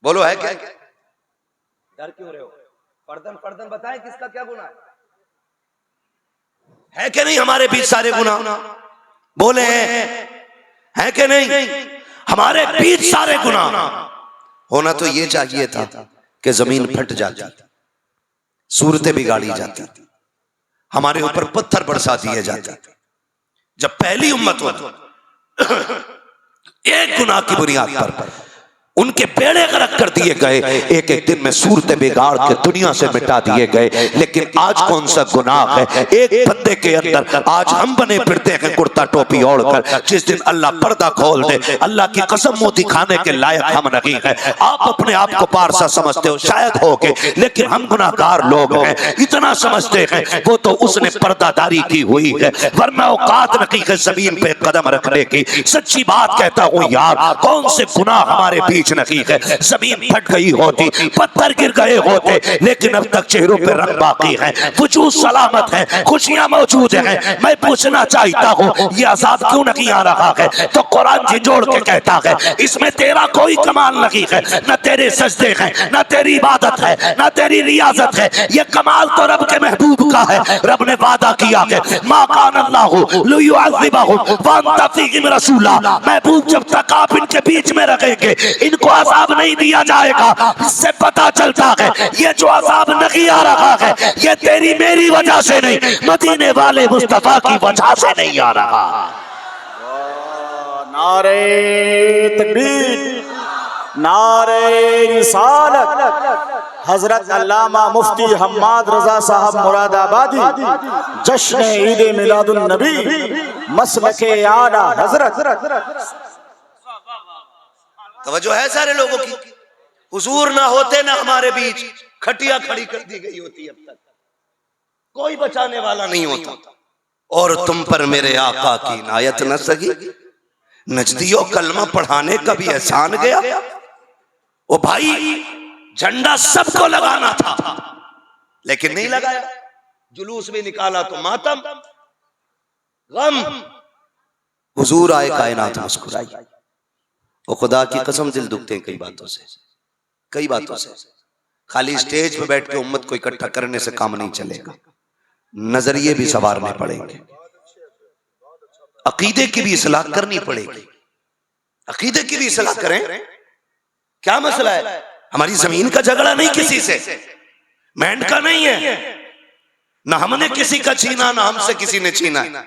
बोलो है क्या? डर क्यों रहे हो? पर्दन बताएं किसका क्या गुनाह है कि नहीं हमारे बीच सारे गुनाह? बोले है कि नहीं हमारे बीच सारे गुनाह? होना तो ये चाहिए था कि जमीन फट जाती, सूरतें बिगाड़ी जाती, हमारे ऊपर पत्थर बरसा दिए जाते। जब पहली उम्मत हो एक गुनाह की बुनियाद पर उनके बेड़े गर्क कर दिए गए, एक एक दिन में सूरतें बिगाड़ के दुनिया से मिटा दिए गए। लेकिन आज कौन सा गुनाह है एक बंदे के अंदर? आज हम बने फिरते हैं कुर्ता टोपी ओढ़कर। जिस दिन अल्लाह पर्दा खोल दे, अल्लाह की कसम वो दिखाने के लायक हम नहीं है। आप अपने आप को पारसा समझते हो, शायद हो गए, लेकिन हम गुनाहगार लोग हैं। इतना समझते हैं वो तो उसने पर्दादारी की हुई है, वरना औकात नहीं है जमीन पे कदम रखने की। सच्ची बात कहता हूँ यार, कौन से गुनाह हमारे बीच बीच नहीं है। जमीन फट गई होती, पत्थर गिर गए होते, लेकिन अब तक चेहरों पे रंग बाकी है, वजूद सलामत है, खुशियां मौजूद है। मैं पूछना चाहता हूँ ये अजाब क्यों नहीं आ रहा है? तो कुरान झिझोड़ के कहता है इसमें तेरा कोई कमाल नहीं है, न तेरे सजदे हैं, न तेरी इबादत है, न तेरी रियाजत है। ये कमाल तो रब के महबूब का है। रब ने वादा किया है मा कान अल्लाहु लियुअज़्ज़िबहुम व अंत फ़ीहिम रसूला, महबूब जब तक आप इनके बीच में रहेंगे इनको अजाब नहीं दिया जाएगा। इससे पता चलता है ये जो अजाब नहीं आ रहा है ये तेरी मेरी वजह से नहीं, मदीने वाले मुस्तफा की वजह से नहीं आ रहा। नारे तकबीर, नारे रिसालत। हजरत अल्लामा मुफ्ती हम्माद रजा साहब मुरादाबादी जश्न ईद मिलादुन नबी मसलके आला हजरत। तवज्जो है सारे लोगों की। हुजूर ना होते ना हमारे बीच खटिया खड़ी कर दी गई होती, अब तक कोई बचाने वाला नहीं होता। और तुम पर मेरे आका की इनायत न सगी, नजदियों कलमा पढ़ाने का भी एहसान गया। ओ भाई झंडा सबको लगाना था लेकिन नहीं लगाया, जुलूस भी निकाला तो मातम गम। हुजूर आए कायनात मुस्कुराई। वो खुदा की कसम दिल दुखते हैं कई बातों से, कई बातों से। खाली स्टेज पे बैठ के उम्मत को इकट्ठा करने से काम नहीं चलेगा, नजरिए भी संवारने पड़ेंगे, अकीदे की भी इस्लाह करनी पड़ेगी। अकीदे की भी इस्लाह करें। क्या मसला है? हमारी जमीन का झगड़ा नहीं किसी से, मैंड का नहीं है, ना हमने किसी का छीना ना हमसे किसी ने छीना है।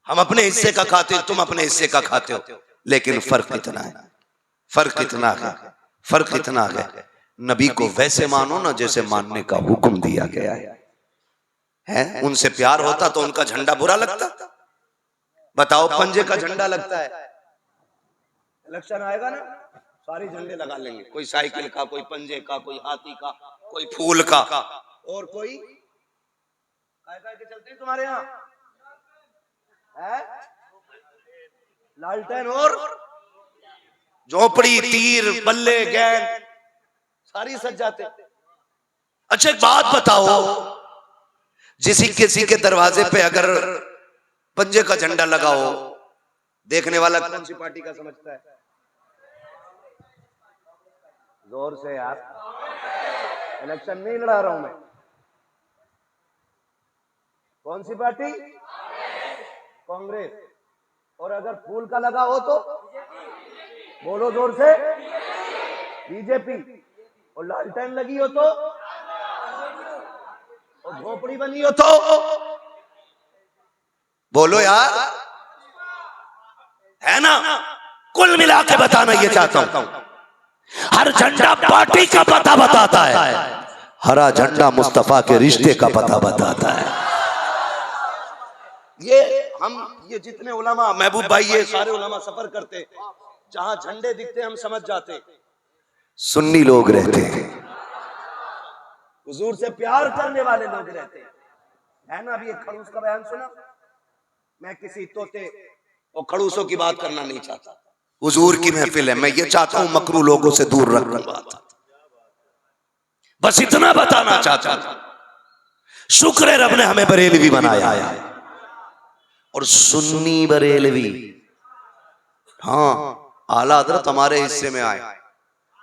हम अपने हिस्से का खाते हो, तुम अपने हिस्से का खाते हो, लेकिन फर्क इतना है, फर्क इतना है, फर्क इतना है, नबी को वैसे मानो ना जैसे मानने का हुक्म दिया गया है। उनसे प्यार होता तो उनका झंडा बुरा लगता? बताओ, पंजे का झंडा लगता है, इलेक्शन आएगा ना सारे झंडे लगा लेंगे, कोई साइकिल का, कोई पंजे का, कोई हाथी का, कोई फूल का, और कोई काय के चलते हैं तुम्हारे यहाँ है? लालटेन और झोपड़ी, तीर, बल्ले, गेंद सारी सज जाते। अच्छा एक बात बताओ, किसी के दरवाजे पे अगर पंजे का झंडा लगा हो, देखने वाला कौन सी पार्टी का समझता है? जोर से यार, इलेक्शन नहीं लड़ा रहा हूं मैं। कौन सी पार्टी? कांग्रेस। और अगर फूल का लगा हो तो बोलो जोर से, बीजेपी। और लालटेन लगी हो तो, और झोपड़ी बनी हो तो बोलो यार, है ना? कुल मिला के बताना ये चाहता हूं, हर झंडा पार्टी का पता बताता है, हरा झंडा मुस्तफा के रिश्ते का पता बताता है। ये जितने उलमा, महबूब भाई, ये सारे उलमा सफर करते, जहां झंडे दिखते हम समझ जाते सुन्नी लोग रहते हैं, हुजूर से प्यार करने वाले लोग रहते हैं, है ना? अभी एक खड़ूस का बयान सुना। मैं किसी तोते और खड़ूसों की बात करना नहीं चाहता, हुजूर की महफिल है, मैं ये चाहता हूं मकरू लोगों से दूर रखूं बात, बस इतना बताना चाहता हूं। शुक्र है रब ने हमें बरेलवी बनाया है, और सुन्नी बरेलवी। हाँ, आला हज़रत हमारे हिस्से में आए,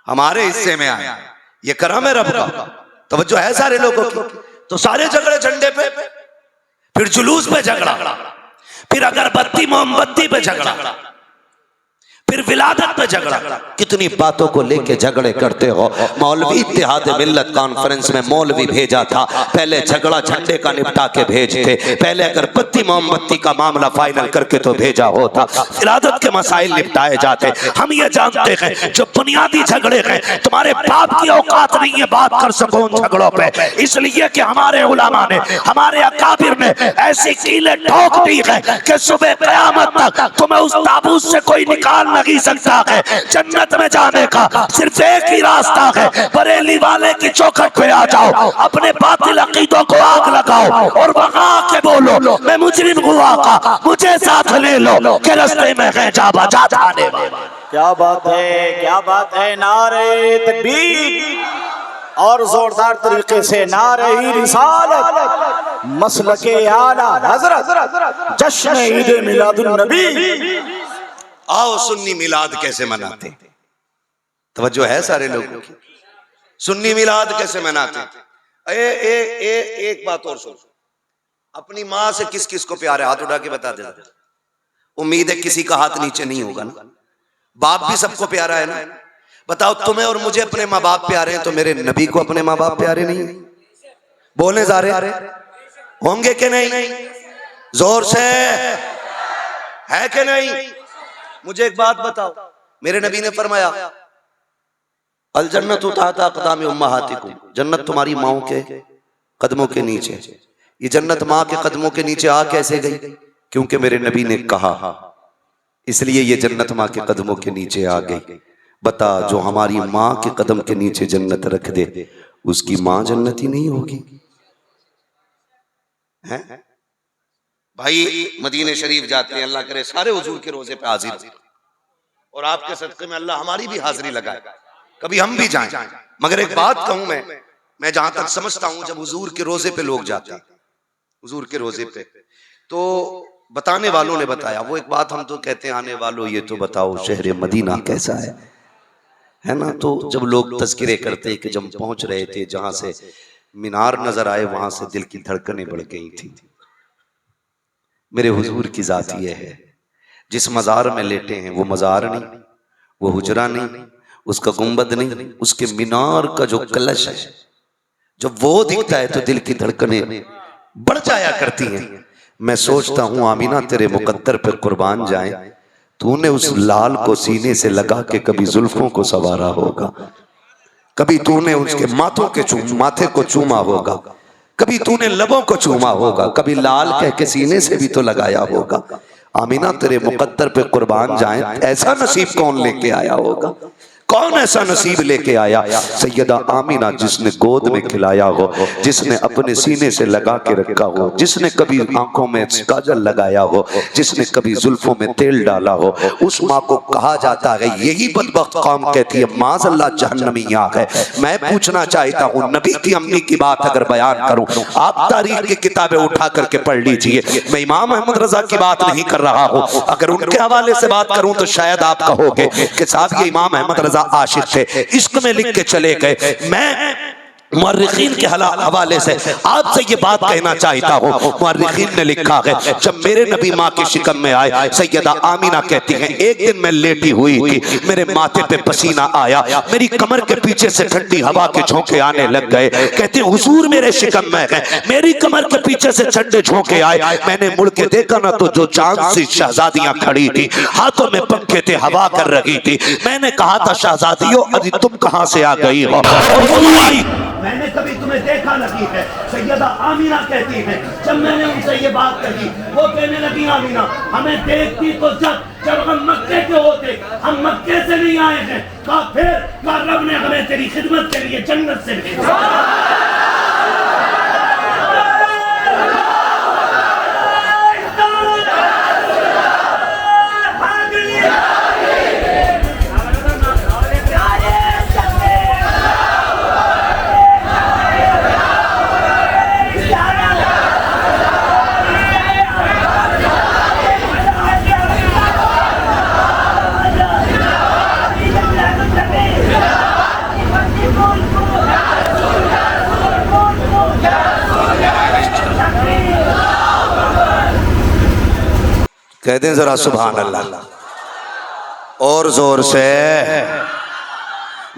हमारे हिस्से में आए, ये करम है रब का। तवज्जो है सारे लोगों की। तो सारे झगड़े झंडे पे, फिर जुलूस पे झगड़ा, फिर अगरबत्ती मोमबत्ती पे झगड़ा, फिर विलादत पे झगड़ा। कितनी बातों को लेके झगड़े करते हो। मौलवी इत्तेहाद मिल्लत कॉन्फ्रेंस में मौलवी भेजा था, पहले झगड़ा झंडे का निपटा के भेजते, पहले अगरबत्ती मोमबत्ती का मामला फाइनल करके तो भेजा होता, विलादत के मसाइल निपटाए जाते। हम ये जानते हैं जो बुनियादी झगड़े हैं, तुम्हारे बाप की औकात नहीं है बात कर सको उन झगड़ों पे, इसलिए कि हमारे उलमा ने, हमारे अकाबिर ने ऐसी कीलें ठोक दी है कि सुबह क़यामत तक तुम्हें उस ताबूत से कोई निकाल नहीं सकता है। जन्नत में जाने का सिर्फ एक ही रास्ता है, बरेली वाले की चौखट पे आ जाओ, अपने बातिल अकीदों को आग लगाओ और वहां आके बोलो मैं मुजरिम हुआ का, मुझे साथ ले लो के रास्ते में है जा बजा जाने वाला। क्या बात है, क्या बात है। नारे तकबीर और जोरदार तरीके से नारे रिसालत, मसलके आला हजरत, जश्न ईद मिलादुन नबी। आओ सुन्नी मिलाद कैसे मनाते, तवज्जो है सारे लोगों की। सुन्नी मिलाद कैसे मनाते? एक बात और सुन, अपनी माँ से किस किस को प्यार है, हाथ उठा के बता दे। उम्मीद है किसी का हाथ नीचे नहीं होगा ना। बाप भी सबको प्यारा है ना। बताओ तुम्हें और मुझे अपने माँ बाप प्यारे हैं, तो मेरे नबी को अपने माँ बाप प्यारे नहीं? बोलने जा रहे होंगे कि नहीं? जोर से है कि नहीं? मुझे एक बात बताओ, मेरे नबी ने फरमाया अल जन्नतु तहता अक़दामी उम्महातिकुम, जन्नत तुम्हारी माओ के कदमों के नीचे। ये जन्नत माँ के कदमों के नीचे आ कैसे गई? क्योंकि मेरे नबी ने कहा, इसलिए ये जन्नत माँ के कदमों के नीचे आ गई। बता, जो हमारी माँ के कदम के नीचे जन्नत रख दे, उसकी माँ जन्नती नहीं होगी? है भाई, मदीने शरीफ जाते हैं, अल्लाह करे सारे हुजूर के रोजे पे हाजिर हो, और आपके सदके में अल्लाह हमारी भी हाजिरी लगाए, कभी हम भी जाएं। मगर एक बात कहूं, मैं जहां तक समझता हूं, जब हुजूर के रोजे पे लोग जाते हैं, हुजूर के रोजे पे, तो बताने वालों ने बताया, वो एक बात हम तो कहते हैं, आने वालों ये तो बताओ शहर मदीना कैसा है ना। तो जब लोग तज़किरे करते कि जब पहुंच रहे थे, जहां से मीनार नजर आए, वहां से दिल की धड़कनें बढ़ गई थी। मेरे हुजूर की जात ये है, जिस मजार में लेटे हैं वो मजार नहीं, वो हुजरा नहीं, उसका गुंबद नहीं, उसके मीनार का जो कलश है, जब वो दिखता है तो दिल की धड़कनें बढ़ जाया करती हैं। मैं सोचता हूं आमीना तेरे मुकद्दर पे कुर्बान जाए, तूने उस लाल को सीने से लगा के कभी जुल्फों को सवारा होगा, कभी तूने उसके माथे को चूमा होगा, कभी तूने लबों को चूमा होगा, कभी लाल कह के सीने से भी तो लगाया होगा। आमीना तेरे मुकद्दर पे कुर्बान जाए, ऐसा नसीब कौन लेके आया होगा? कौन ऐसा नसीब लेके आया? सैयदा आमीना, जिसने गोद में खिलाया हो, जिसने अपने सीने से लगा के रखा हो, जिसने कभी आंखों में काजल लगाया हो, जिसने कभी जुल्फों में तेल डाला हो, उस माँ को कहा जाता है, यही बदबख्त कौम कहती है माज़अल्लाह जहन्नमिया है। मैं पूछना चाहता हूँ, नबी की अम्मी की बात अगर बयान करूँ, आप तारीख की किताबें उठा करके पढ़ लीजिए। मैं इमाम अहमद रजा की बात नहीं कर रहा हूँ, अगर उनके हवाले से बात करूँ तो शायद आप कहोगे कि साहब ये इमाम अहमद आशिक थे, इश्क में लिख के चले गए। मैं मुअर्रिखीन के हवाले से आपसे ये बात कहना चाहता हूँ, मुअर्रिखीन ने लिखा है, जब मेरे नबी माँ के शिकम में आए, सैयदा आमीना कहती हैं, एक दिन मैं लेटी हुई थी, मेरे माथे पे पसीना आया, मेरी कमर के पीछे से ठंडी हवा के झोंके आने लग गए। कहते हैं हुजूर मेरे शिकम में है, मेरी कमर के पीछे से ठंडे झोंके आए, मैंने मुड़ के देखा ना तो जो चांद सी शहजादियां खड़ी थी, हाथों में पंखे थे, हवा कर रही थी। मैंने कहा था शहजादियों अभी तुम कहां से आ गई हो? मैंने कभी तुम्हें देखा नहीं है। सैयदा आमीना कहती है, जब मैंने उनसे ये बात कही, वो कहने लगी आमीना हमें देखती तो जब हम मक्के के होते, हम मक्के से नहीं आए हैं, फिर रब ने हमें तेरी खिदमत के लिए जन्नत से भेजा। कहते हैं जरा सुभान अल्लाह और जोर से।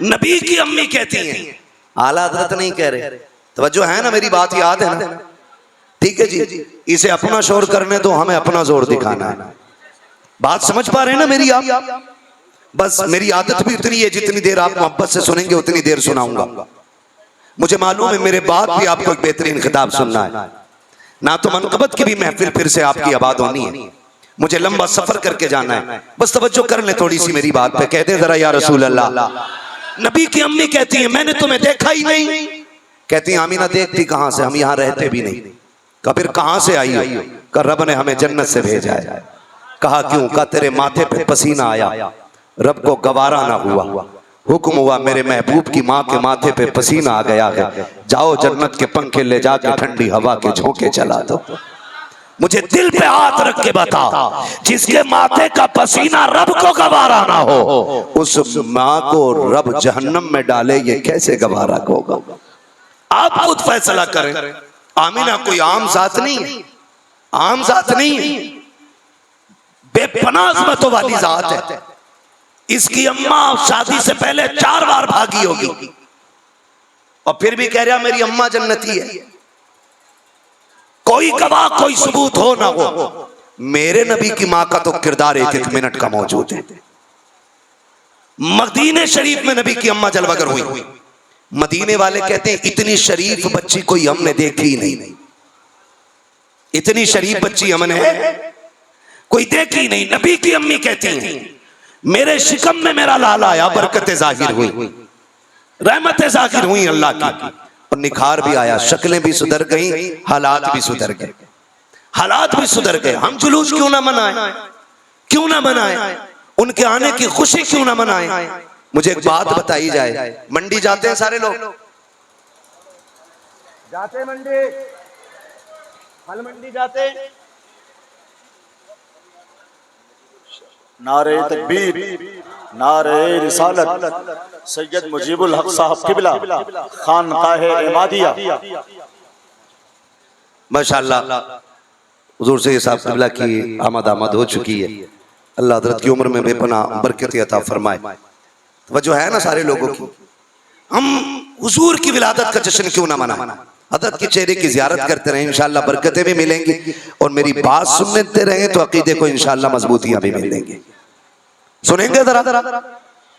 नबी की अम्मी कहती हैं, आला हज़रत नहीं कह रहे, तवज्जो है ना, मेरी बात याद है ना? ठीक है जी, इसे अपना शोर करने दो, हमें अपना जोर दिखाना है। बात समझ पा रहे हैं ना मेरी आप? बस मेरी आदत भी उतनी है, जितनी देर आप मोहब्बत से सुनेंगे उतनी देर सुनाऊंगा। मुझे मालूम है मेरे बाद भी आपको एक बेहतरीन खिताब सुनना है ना, तो मनकबत की भी महफिल फिर से आपकी आबाद होनी है। मुझे लंबा सफर करके जाना है, बस तवज्जो कर ले थोड़ी सी मेरी बात पे। कहते जरा या रसूल अल्लाह, नबी की अम्मी कहती है मैंने तुम्हें देखा ही नहीं। कहती है आमीना देखती कहां से, हम यहां रहते भी नहीं। कहा फिर कहां से आई हो? कहा रब ने हमें जन्नत से भेजा है। कहा क्यों? कहा तेरे माथे पे पसीना आया, रब को गवारा ना हुआ, हुक्म हुआ मेरे महबूब की माँ के माथे पे पसीना आ गया है, जाओ जन्नत के पंखे ले जाके ठंडी हवा के झोंके चला दो। मुझे दिल पे हाथ रख के बता, जिसके माथे का पसीना रब को गवारा ना हो, उस माँ को रब जहन्नम में डाले, ये कैसे गवारा होगा? आप खुद फैसला करें। आमीना कोई आम जात नहीं, आम जात नहीं, बेपनाह अज़मतों वाली जात है। इसकी अम्मा शादी से पहले 4 बार भागी होगी और फिर भी कह रहा मेरी अम्मा जन्नती है। कोई गवाह कोई सबूत हो ना हो, मेरे नबी की मां का तो किरदार एक एक मिनट का मौजूद है। मदीने शरीफ में नबी की अम्मा जलवागर हुई। मदीने वाले कहते हैं इतनी शरीफ बच्ची कोई हमने देखी ही नहीं, इतनी शरीफ बच्ची हमने कोई देखी नहीं। नबी की अम्मी कहती हैं मेरे शिकम में मेरा लाल आया, बरकतें जाहिर हुई, रहमतें जाहिर हुई अल्लाह की, और निखार भी आया, शक्लें भी सुधर गई, हालात भी सुधर गए, हालात भी सुधर गए। हम जुलूस क्यों ना मनाएं, क्यों ना मनाएं, उनके आने की खुशी क्यों ना मनाएं। मुझे एक बात बताई जाए, मंडी जाते हैं सारे लोग, जाते मंडी, फल मंडी जाते, नारे तकबीर, नारे रिसालत, सैयद मुजीबुल हक साहब किबला, खानकाहे इमादिया। माशाअल्लाह हुजूर से साहब किबला की आमद हो चुकी है। अल्लाह हज़रत की उम्र में बेपनाह बरकत अता फरमाए। वजह है ना सारे लोगों की, हम हुजूर की विलादत का जश्न क्यों ना मनाएं, हज़रत के चेहरे की ज़ियारत करते रहें, इंशाअल्लाह बरकतें भी मिलेंगी, और मेरी बात सुनते रहें तो अकीदे को इंशाअल्लाह मजबूतियां भी मिलेंगी। सुनेंगे जरा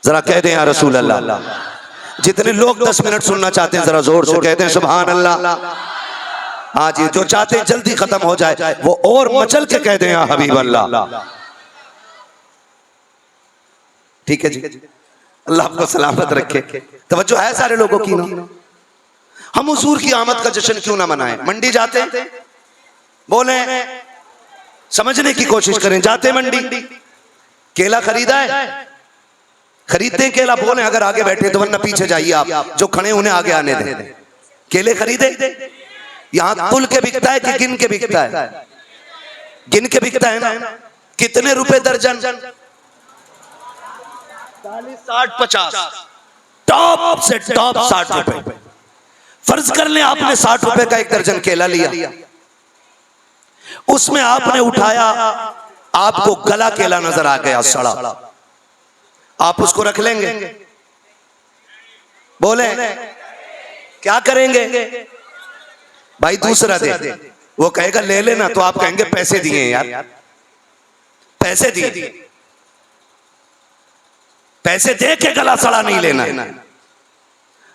जरा कह दें या रसूल अल्लाह। जितने लोग 10 मिनट सुनना चाहते हैं जरा जोर से कहते हैं सुभान अल्लाह। हाँ जी, जो चाहते हैं जल्दी खत्म हो जाए वो और मचल के कह दें या हबीब अल्लाह। ठीक है जी, अल्लाह आपको सलामत रखे। तवज्जो है सारे लोगों की ना। हम हुजूर की आमद का जश्न क्यों ना मनाएं। मंडी जाते हैं, बोले समझने की कोशिश करें, जाते मंडी, केला खरीदा है, खरीदते हैं केला, बोले अगर आगे बैठे तो, वरना पीछे जाइए आप, जो खड़े उन्हें आगे आने दें। केले खरीदे, यहां तुल के बिकता है कि गिन के बिकता है? गिन के बिकता है ना। कितने रुपए दर्जन? 40, 60, 50, टॉप से टॉप 60 रुपए। फर्ज कर लें आपने 60 रुपए का एक दर्जन केला लिया, उसमें आपने उठाया, आपको गला केला नजर आ गया सड़ा, आप उसको रख लेंगे? बोले क्या करेंगे? भाई दूसरा दे। वो कहेगा ले लेना, तो आप कहेंगे पैसे दिए यार, पैसे दिए, पैसे दे के गला सड़ा नहीं लेना,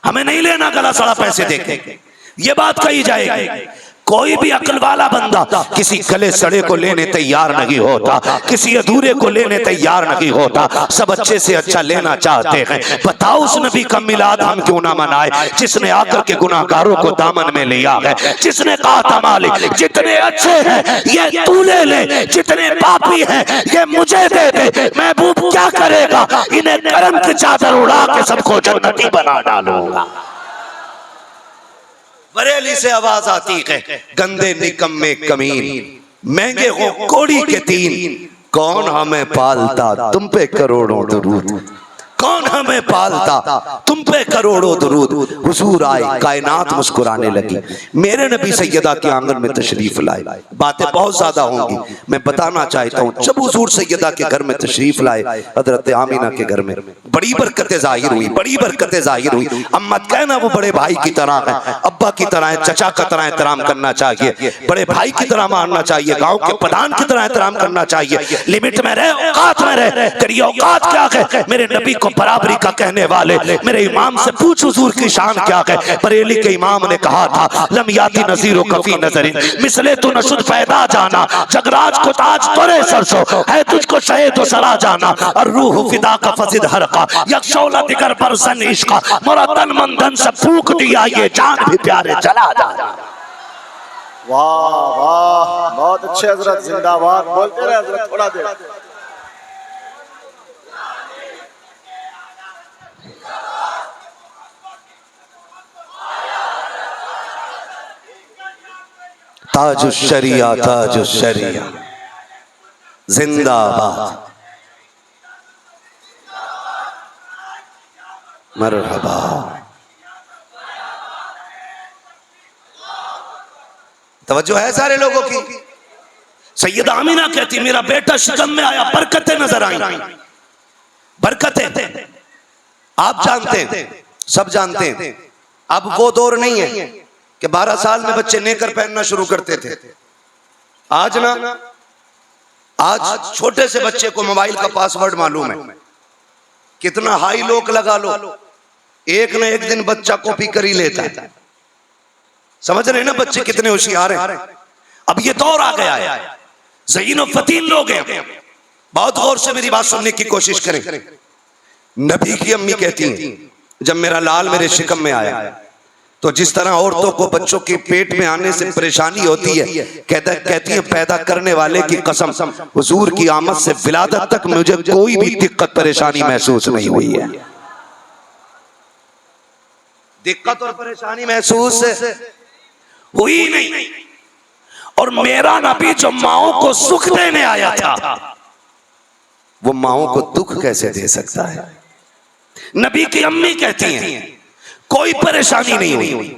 हमें नहीं लेना गला सड़ा पैसे दे के, ये बात कही जाएगी। कोई भी अक्ल वाला बंदा किसी गले सड़े को लेने तैयार नहीं होता, किसी अधूरे को लेने तैयार नहीं होता, सब अच्छे से अच्छा लेना चाहते हैं। बताओ उस नबी का मिलाद हम क्यों ना मनाए जिसने आकर के गुनाहगारों को दामन में लिया है, जिसने कहा था मालिक जितने अच्छे हैं ये तू ले ले, जितने पापी हैं ये मुझे दे दे, महबूब क्या करेगा, इन्हें करम की चादर उड़ा के सबको जन्नती बना डालूंगा। बरेली से आवाज आती है गंदे निकम्मे कमीन, महंगे हो कोड़ी के तीन, कौन हमें पालता तुम पे करोड़ों दुरूद, कौन हमें पालता तुम पे करोड़ों दुरूद। हुजूर आए, कायनात मुस्कुराने लगी, मेरे नबी सैयदा के आंगन में तशरीफ लाए। बातें बहुत ज्यादा होंगी, मैं बताना चाहता हूँ जब हुजूर सैयदा के घर में तशरीफ लाए, हजरत आमीना के घर में बड़ी बरकतें जाहिर हुई, बड़ी बरकतें जाहिर हुई। अब मत कहना वो बड़े भाई की तरह है, अब्बा की तरह है, चचा की तरह एहतराम करना चाहिए, बड़े भाई की तरह मानना चाहिए, गांव के प्रधान की तरह एहतराम करना चाहिए। लिमिट में रहे, औकात में रहे। तेरी औकात क्या है? मेरे नबी को बराबरी का कहने वाले मेरे इमाम से पूछ हुजूर की शान क्या है। बरेली के इमाम ने कहा था, लम याती नज़ीरो कफी नजरिन मिसले तू नशुद पैदा जाना, जगराज को ताज तोरे सरसो है, तुझको शहीद तो सरा जाना, और रूह फिदा का फसिद हर का यक्षौला दिगर बरसन इश्का, मोरा तन मन धन से फूक दिया ये जान भी प्यारे चला जा। वाह वाह, बहुत अच्छे हजरत, जिंदाबाद। बोलते रहे हजरत थोड़ा देर। ताजुश्शरिया ताजुश्शरिया जिंदाबाद, मरहबा। तवज्जो है सारे लोगों की। सैयदा आमीना कहती मेरा बेटा शिकम में आया, बरकतें नजर आई, बरकतें। आप जानते हैं, सब जानते हैं, अब वो दौर नहीं है कि 12 साल में बच्चे नेकर पहनना शुरू करते थे। आज ना, आज छोटे से बच्चे को मोबाइल का पासवर्ड मालूम है, कितना हाई लोक लगा लो, एक न एक दिन बच्चा कॉपी कर ही लेता है। समझ रहे हैं ना बच्चे कितने होशियार हैं। अब ये दौर आ गया है, ज़हीन और फतीन लोग हैं। बहुत गौर से मेरी बात सुनने की कोशिश करें। नबी की अम्मी कहती हैं, जब मेरा लाल मेरे शिकम में आया तो जिस तरह औरतों को बच्चों के पेट में आने से परेशानी होती है, कहती है पैदा करने वाले की कसम, हुजूर की आमद से विलादत तक मुझे कोई भी दिक्कत परेशानी महसूस नहीं हुई है। दिक्कत और परेशानी महसूस हुई नहीं। और मेरा नबी जो माओ को सुख देने आया था, वो माओ को दुख कैसे दे सकता है? नबी की अम्मी कहती हैं कोई परेशानी नहीं हुई।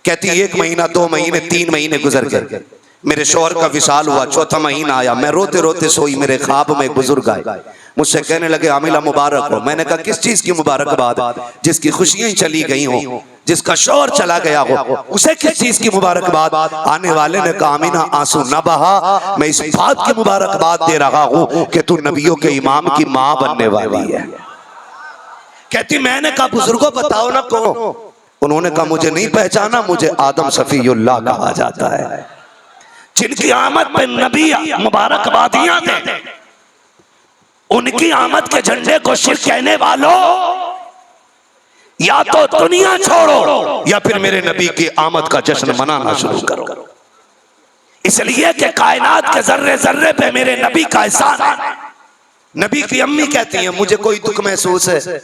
कहती 1 महीना, 2 महीने, 3 महीने गुजर गए, मेरे शौहर का विसाल हुआ, 4था महीना आया, मैं रोते रोते सोई, मेरे ख्वाब में बुजुर्ग आए, मुझसे कहने लगे आमिला मुबारक हो। मैंने कहा किस चीज की मुबारकबाद? जिसकी खुशियां चली गई हो, जिसका शौहर चला गया हो, उसे किस चीज की मुबारकबाद? आने वाले ने कहा आमीना आंसू न बहा, मैं इस बात की मुबारकबाद दे रहा हूं कि तू नबियों के इमाम की मां बनने वाली है। कहती मैंने कहा बुजुर्गों बताओ ना कौन? उन्होंने कहा मुझे नहीं पहचाना, मुझे आदम सफीउल्लाह कहा जाता है, जिनकी आमद पे नबी मुबारकबादियां देते, उनकी आमद के झंडे को शिर्क कहने वालों, या तो दुनिया छोड़ो या फिर मेरे नबी की आमद का जश्न मनाना शुरू करो। इसलिए कि कायनात के जर्रे जर्रे पे मेरे नबी का एहसान है। नबी की अम्मी कहती हैं मुझे कोई दुख महसूस है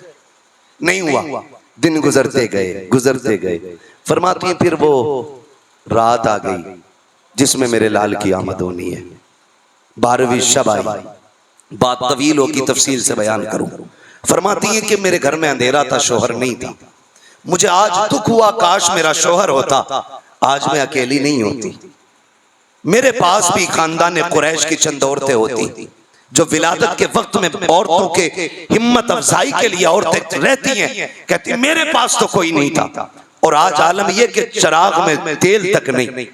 नहीं हुआ। दिन गुजरते गए, फरमाती हैं फिर वो रात आ गई जिसमें मेरे लाल की आमद होनी है। 12वीं शब आई, बात तवील हो की तफसील से बयान करूं। फरमाती हैं कि मेरे घर में अंधेरा था, शौहर नहीं था, मुझे आज दुख हुआ काश मेरा शौहर होता, आज मैं अकेली नहीं होती। मेरे पास भी खानदान कुरैश की चंद औरतें होती जो विलादत के वक्त में औरतों के हिम्मत अफजाई के लिए औरतें रहती हैं। कहती मेरे पास तो कोई नहीं था, और आज आलम यह कि चिराग में तेल तक नहीं।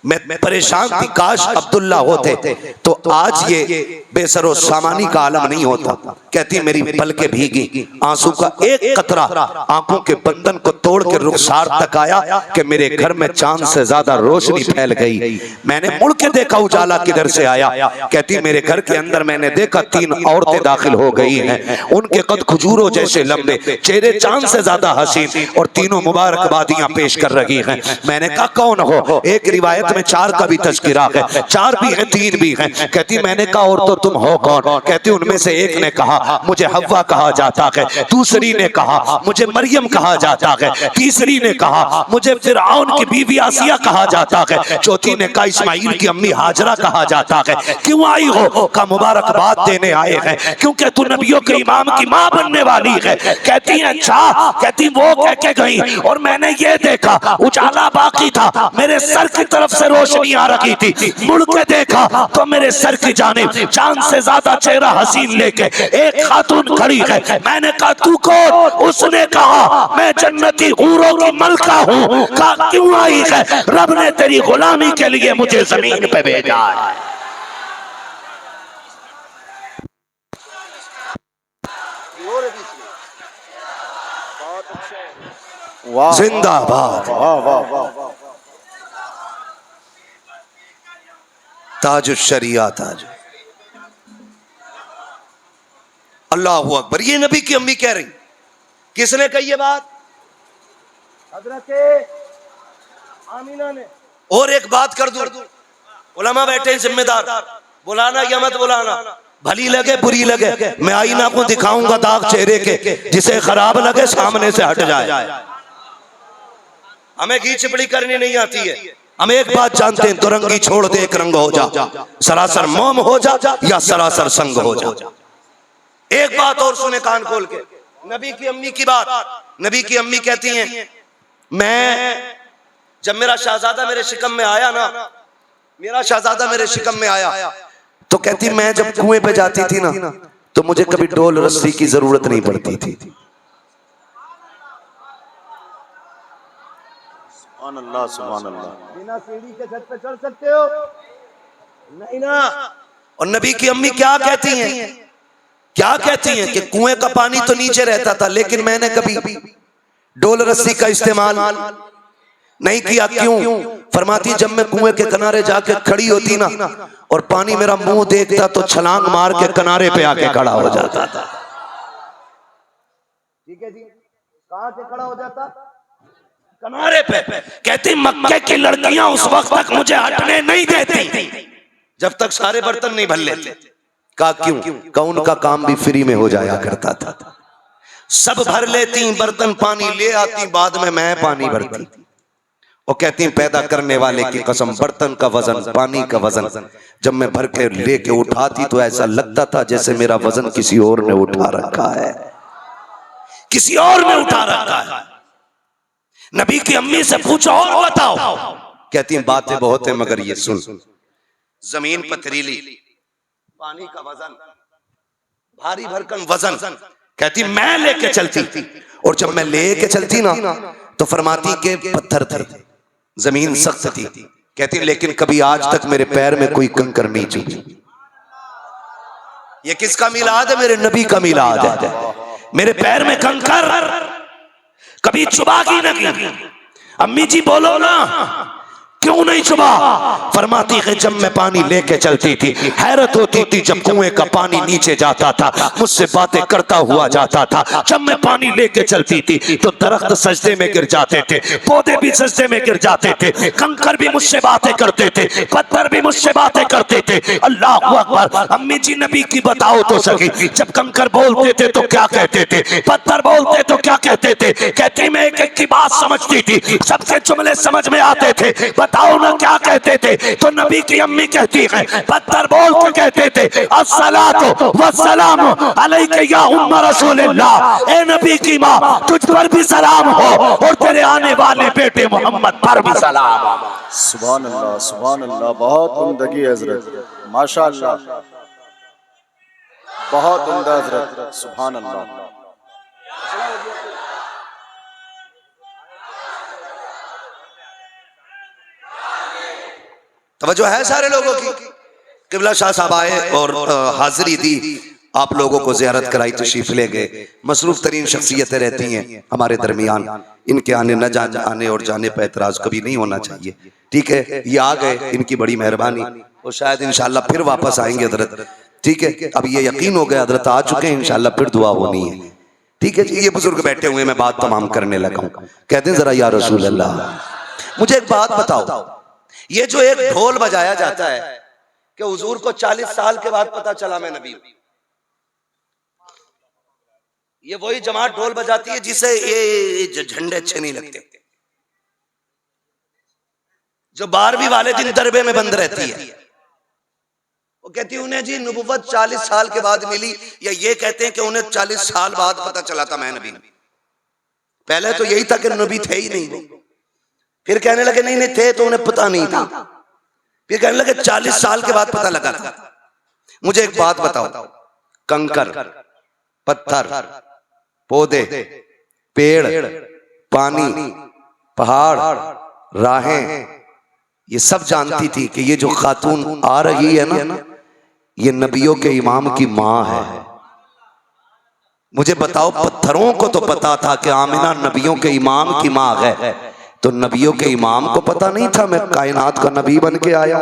मैं परेशान थी, काश अब्दुल्ला होते तो आज ये बेसरो सामानी का आलम नहीं होता। कहती मेरी पलकें भीगी, आंसू का एक कतरा आंखों के बंधन को तोड़ के रुखसार तक आया कि मेरे घर में चांद से ज्यादा रोशनी फैल गई। मैंने मुड़ के देखा उजाला किधर से आया। कहती मेरे घर के अंदर मैंने देखा 3 औरतें दाखिल हो गई हैं, उनके कद खजूरों जैसे लंबे, चेहरे चांद से ज्यादा हसीन, और तीनों मुबारकबादियां पेश कर रही हैं। मैंने कहा कौन हो? एक रिवायत में 4 का भी तज़किरा है, 4 भी है 3 भी है। कहती मैंने कहा और तो तुम हो कौन? कहती उनमें से एक ने कहा मुझे हव्वा कहा जाता है, दूसरी ने कहा मुझे मरियम कहा जाता है, तीसरी ने कहा मुझे फिरऔन की बीवी आसिया कहा जाता है, चौथी ने कहा इस्माइल की अम्मी हाजरा कहा जाता है। क्यों आई हो? का मुबारकबाद देने आए हैं क्योंकि तू नबियों के इमाम की मां बनने वाली है। कहती है अच्छा। कहती वो कह के गई और मैंने ये देखा उजाला बाकी था, मेरे सर की तरफ से रोशनी आ रही थी। मुड़ के देखा तो मेरे सर की जानिब चांद से ज्यादा चेहरा हसीन लेके एक खातून खड़ी है। मैंने कहा तू कौन? उसने कहा मैं जन्नती हूरों की मलका हूँ। कहा क्यों आई है? रब ने तेरी गुलामी के लिए मुझे जमीन पे भेजा है। जिंदाबाद। ताज शरिया ताज। अल्लाह अकबर। ये नबी की अम्मी कह रही। किसने कही ये बात? हज़रत आमीना ने। और एक बात कर दूं, उलमा बैठे जिम्मेदार, बुलाना या मत बुलाना, भली लगे बुरी लगे, मैं आईना को दिखाऊंगा दाग चेहरे के, जिसे खराब लगे सामने से हट जाए। हमें घी चिपड़ी करनी नहीं आती है। हम एक बात जानते हैं, दुरंगी छोड़ दे एक रंग हो जा, सरासर मोम हो जा या सरासर संग हो जा। एक बात और सुने कान खोल के, नबी की अम्मी की बात। नबी की अम्मी कहती हैं, मैं जब मेरा शहजादा मेरे शिकम में आया ना, मेरा शहजादा मेरे शिकम में आया तो कहती मैं जब कुएं पे जाती थी ना तो मुझे कभी डोल रस्सी की जरूरत नहीं पड़ती थी। सुभान अल्लाह, सुभान अल्लाह। बिना सीढ़ी के छत पे चढ़ सकते हो? नहीं ना। और नबी की अम्मी क्या कहती हैं? क्या कहती हैं कि कुएं का पानी तो नीचे रहता था, लेकिन मैंने कभी डोल रस्सी का इस्तेमाल नहीं किया। क्यों? फरमाती जब मैं कुएं के किनारे जाके खड़ी होती ना और पानी मेरा मुंह देखता तो छलांग मार के किनारे पे आके खड़ा हो जाता था। ठीक है जी, कहां से खड़ा हो जाता? किनारे पे। कहती मक्के की लड़कियां उस वक्त तक मुझे हटने नहीं देती जब तक सारे बर्तन नहीं भर लेते। कहा क्यों? कहा उनका काम भी फ्री में हो जाया करता था। सब भर लेती बर्तन, पानी ले आती, बाद में मैं पानी भरती। और कहती पैदा करने वाले की कसम, बर्तन का वजन, पानी का वजन जब मैं भर के लेके उठाती तो ऐसा लगता था जैसे मेरा वजन किसी और ने उठा रखा है, किसी और ने उठा रखा है। नबी की अम्मी से पूछो और बताओ। कहती बातें बहुत है मगर ये सुन, जमीन पथरीली, पानी का वजन भारी भरकम वजन। कहती मैं लेके चलती, और जब मैं लेके चलती ना तो फरमाती के पत्थर थे, जमीन सख्त थी। कहती लेकिन कभी आज तक मेरे पैर में कोई कंकर नहीं चुभी। ये किसका मिलाद है? मेरे नबी का मिलाद है। मेरे पैर में कंकर कभी चुभा की नहीं। अम्मी जी बोलो ना, क्यों नहीं चुभा? फरमाती है जब मैं पानी लेके चलती थी हैरत होती थी, जब कुएं का पानी नीचे जाता था मुझसे बातें करता हुआ जाता था। जब मैं पानी लेके चलती थी तो दरख्त सजदे में गिर जाते थे, पौधे भी सजदे में गिर जाते थे, कंकर भी मुझसे बातें करते थे, पत्थर भी मुझसे बातें करते थे। अल्लाह अकबर। अम्मी जी नबी की बताओ तो सही, जब कंकर बोलते थे तो क्या कहते थे, पत्थर बोलते तो क्या कहते थे? कहती मैं एक एक की बात समझती थी, सबके जुमले समझ में आते थे। बताओ ना क्या कहते थे? तो नबी की अम्मी कहती है पत्थर बोल के कहते थे अस्सलातु वस्सलामु अलैका या उम्म रसूलिल्लाह। ए नबी की माँ, तुझ पर भी सलाम हो और तेरे आने वाले बेटे मोहम्मद पर भी सलाम हो। सुभान अल्लाह, सुभान अल्लाह। बहुत उम्दगी हजरत, माशाअल्लाह, बहुत उम्दा हजरत, सुभान अल्लाह। तवज्जो है सारे लोगों की? किबला शाह साहब आए और हाजिरी दी, आप लोगों को ज़ियारत कराई, तशरीफ ले गए। मसरूफ तरीन शख्सियतें रहती हैं हमारे दरमियान, इनके आने न आने और जाने पर एतराज कभी नहीं होना चाहिए। ठीक है, ये आ गए, इनकी बड़ी मेहरबानी, और शायद इंशाल्लाह फिर वापस आएंगे हजरत। ठीक है, अब ये यकीन हो गया हजरत आ चुके हैं, इंशाल्लाह फिर दुआ होनी है। ठीक है जी, ये बुजुर्ग बैठे हुए, मैं बात तमाम करने लगा हूँ। कहते हैं जरा या रसूल अल्लाह मुझे एक बात बताओ, ये जो एक ढोल बजाया जाता है कि हुजूर को 40 साल के बाद पता चला मैं नबी हूं, ये वही जमात ढोल बजाती है जिसे ये झंडे अच्छे नहीं लगते, जो 12वीं वाले दिन दरबे में बंद रहती है। वो कहती है उन्हें जी नबुव्वत 40 साल के बाद मिली, या ये कहते हैं कि उन्हें 40 साल बाद पता चला था मैं नबी हूं। पहले तो यही था कि नबी थे ही नहीं, फिर कहने लगे नहीं नहीं थे तो उन्हें पता नहीं था। फिर कहने लगे 40 साल के बाद पता लगा था। मुझे एक बात बताओ, कंकर, पत्थर, पौधे, पेड़, पानी, पहाड़, राहें, ये सब जानती थी कि ये जो खातून आ रही है ना, ये नबियों के इमाम की मां है। मुझे बताओ, पत्थरों को तो पता था कि आमिना नबियों के इमाम की मां है, तो नबियों के इमाम को पता नहीं था मैं कायनात का नबी बन के आया।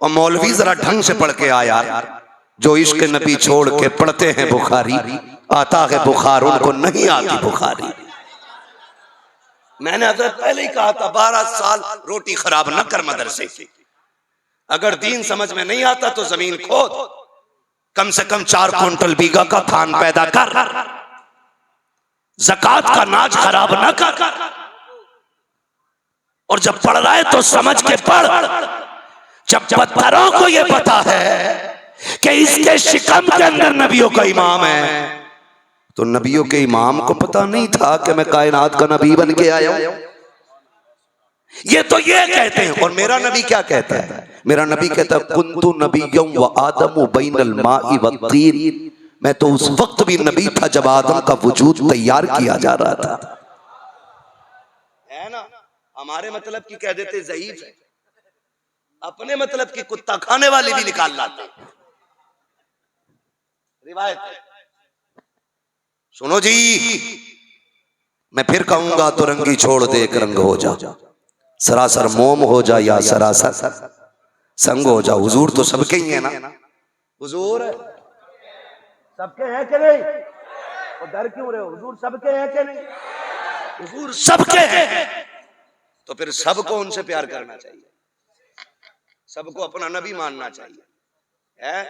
और मौलवी जरा ढंग से पढ़ के आया, जो इश्क नबी छोड़ के पढ़ते हैं बुखारी, आता है बुखार उनको नहीं आती बुखारी। मैंने हजरत पहले ही कहा था 12 साल रोटी खराब न कर मदरसे की। अगर दीन समझ में नहीं आता तो जमीन खोद, कम से कम 4 क्विंटल बीघा का धान पैदा कर, ज़कात का नाज खराब न कर, और जब पढ़ रहा है तो समझ के पढ़। जब पत्थरों को यह पता है कि इसके शिकम के अंदर नबियों का इमाम है, तो नबियों के इमाम को पता नहीं था कि मैं कायनात का नबी बन के आया हूं। ये तो ये कहते हैं। और मेरा नबी क्या कहता है? मेरा नबी कहता है कुन्तु नबिय्युम व आदमु बैनल माई वत्तीन। मैं तो उस वक्त भी नबी था जब आदम का वजूद तैयार किया जा रहा था। है ना, हमारे मतलब की कह देते ज़ईफ है, अपने मतलब की कुत्ता खाने वाली भी निकाल लाते। रिवायत है। सुनो जी, मैं फिर कहूंगा तो रंगी छोड़ दे एक रंग हो जा, सरासर मोम हो जा या सरासर संग हो जा। हुजूर तो सबके ही है ना, हुजूर सबके हैं कि नहीं? और डर क्यों रहे हो? हुजूर सबके हैं कि नहीं? हुजूर सबके हैं, तो फिर सबको उनसे प्यार करना चाहिए, सबको अपना नबी मानना चाहिए। है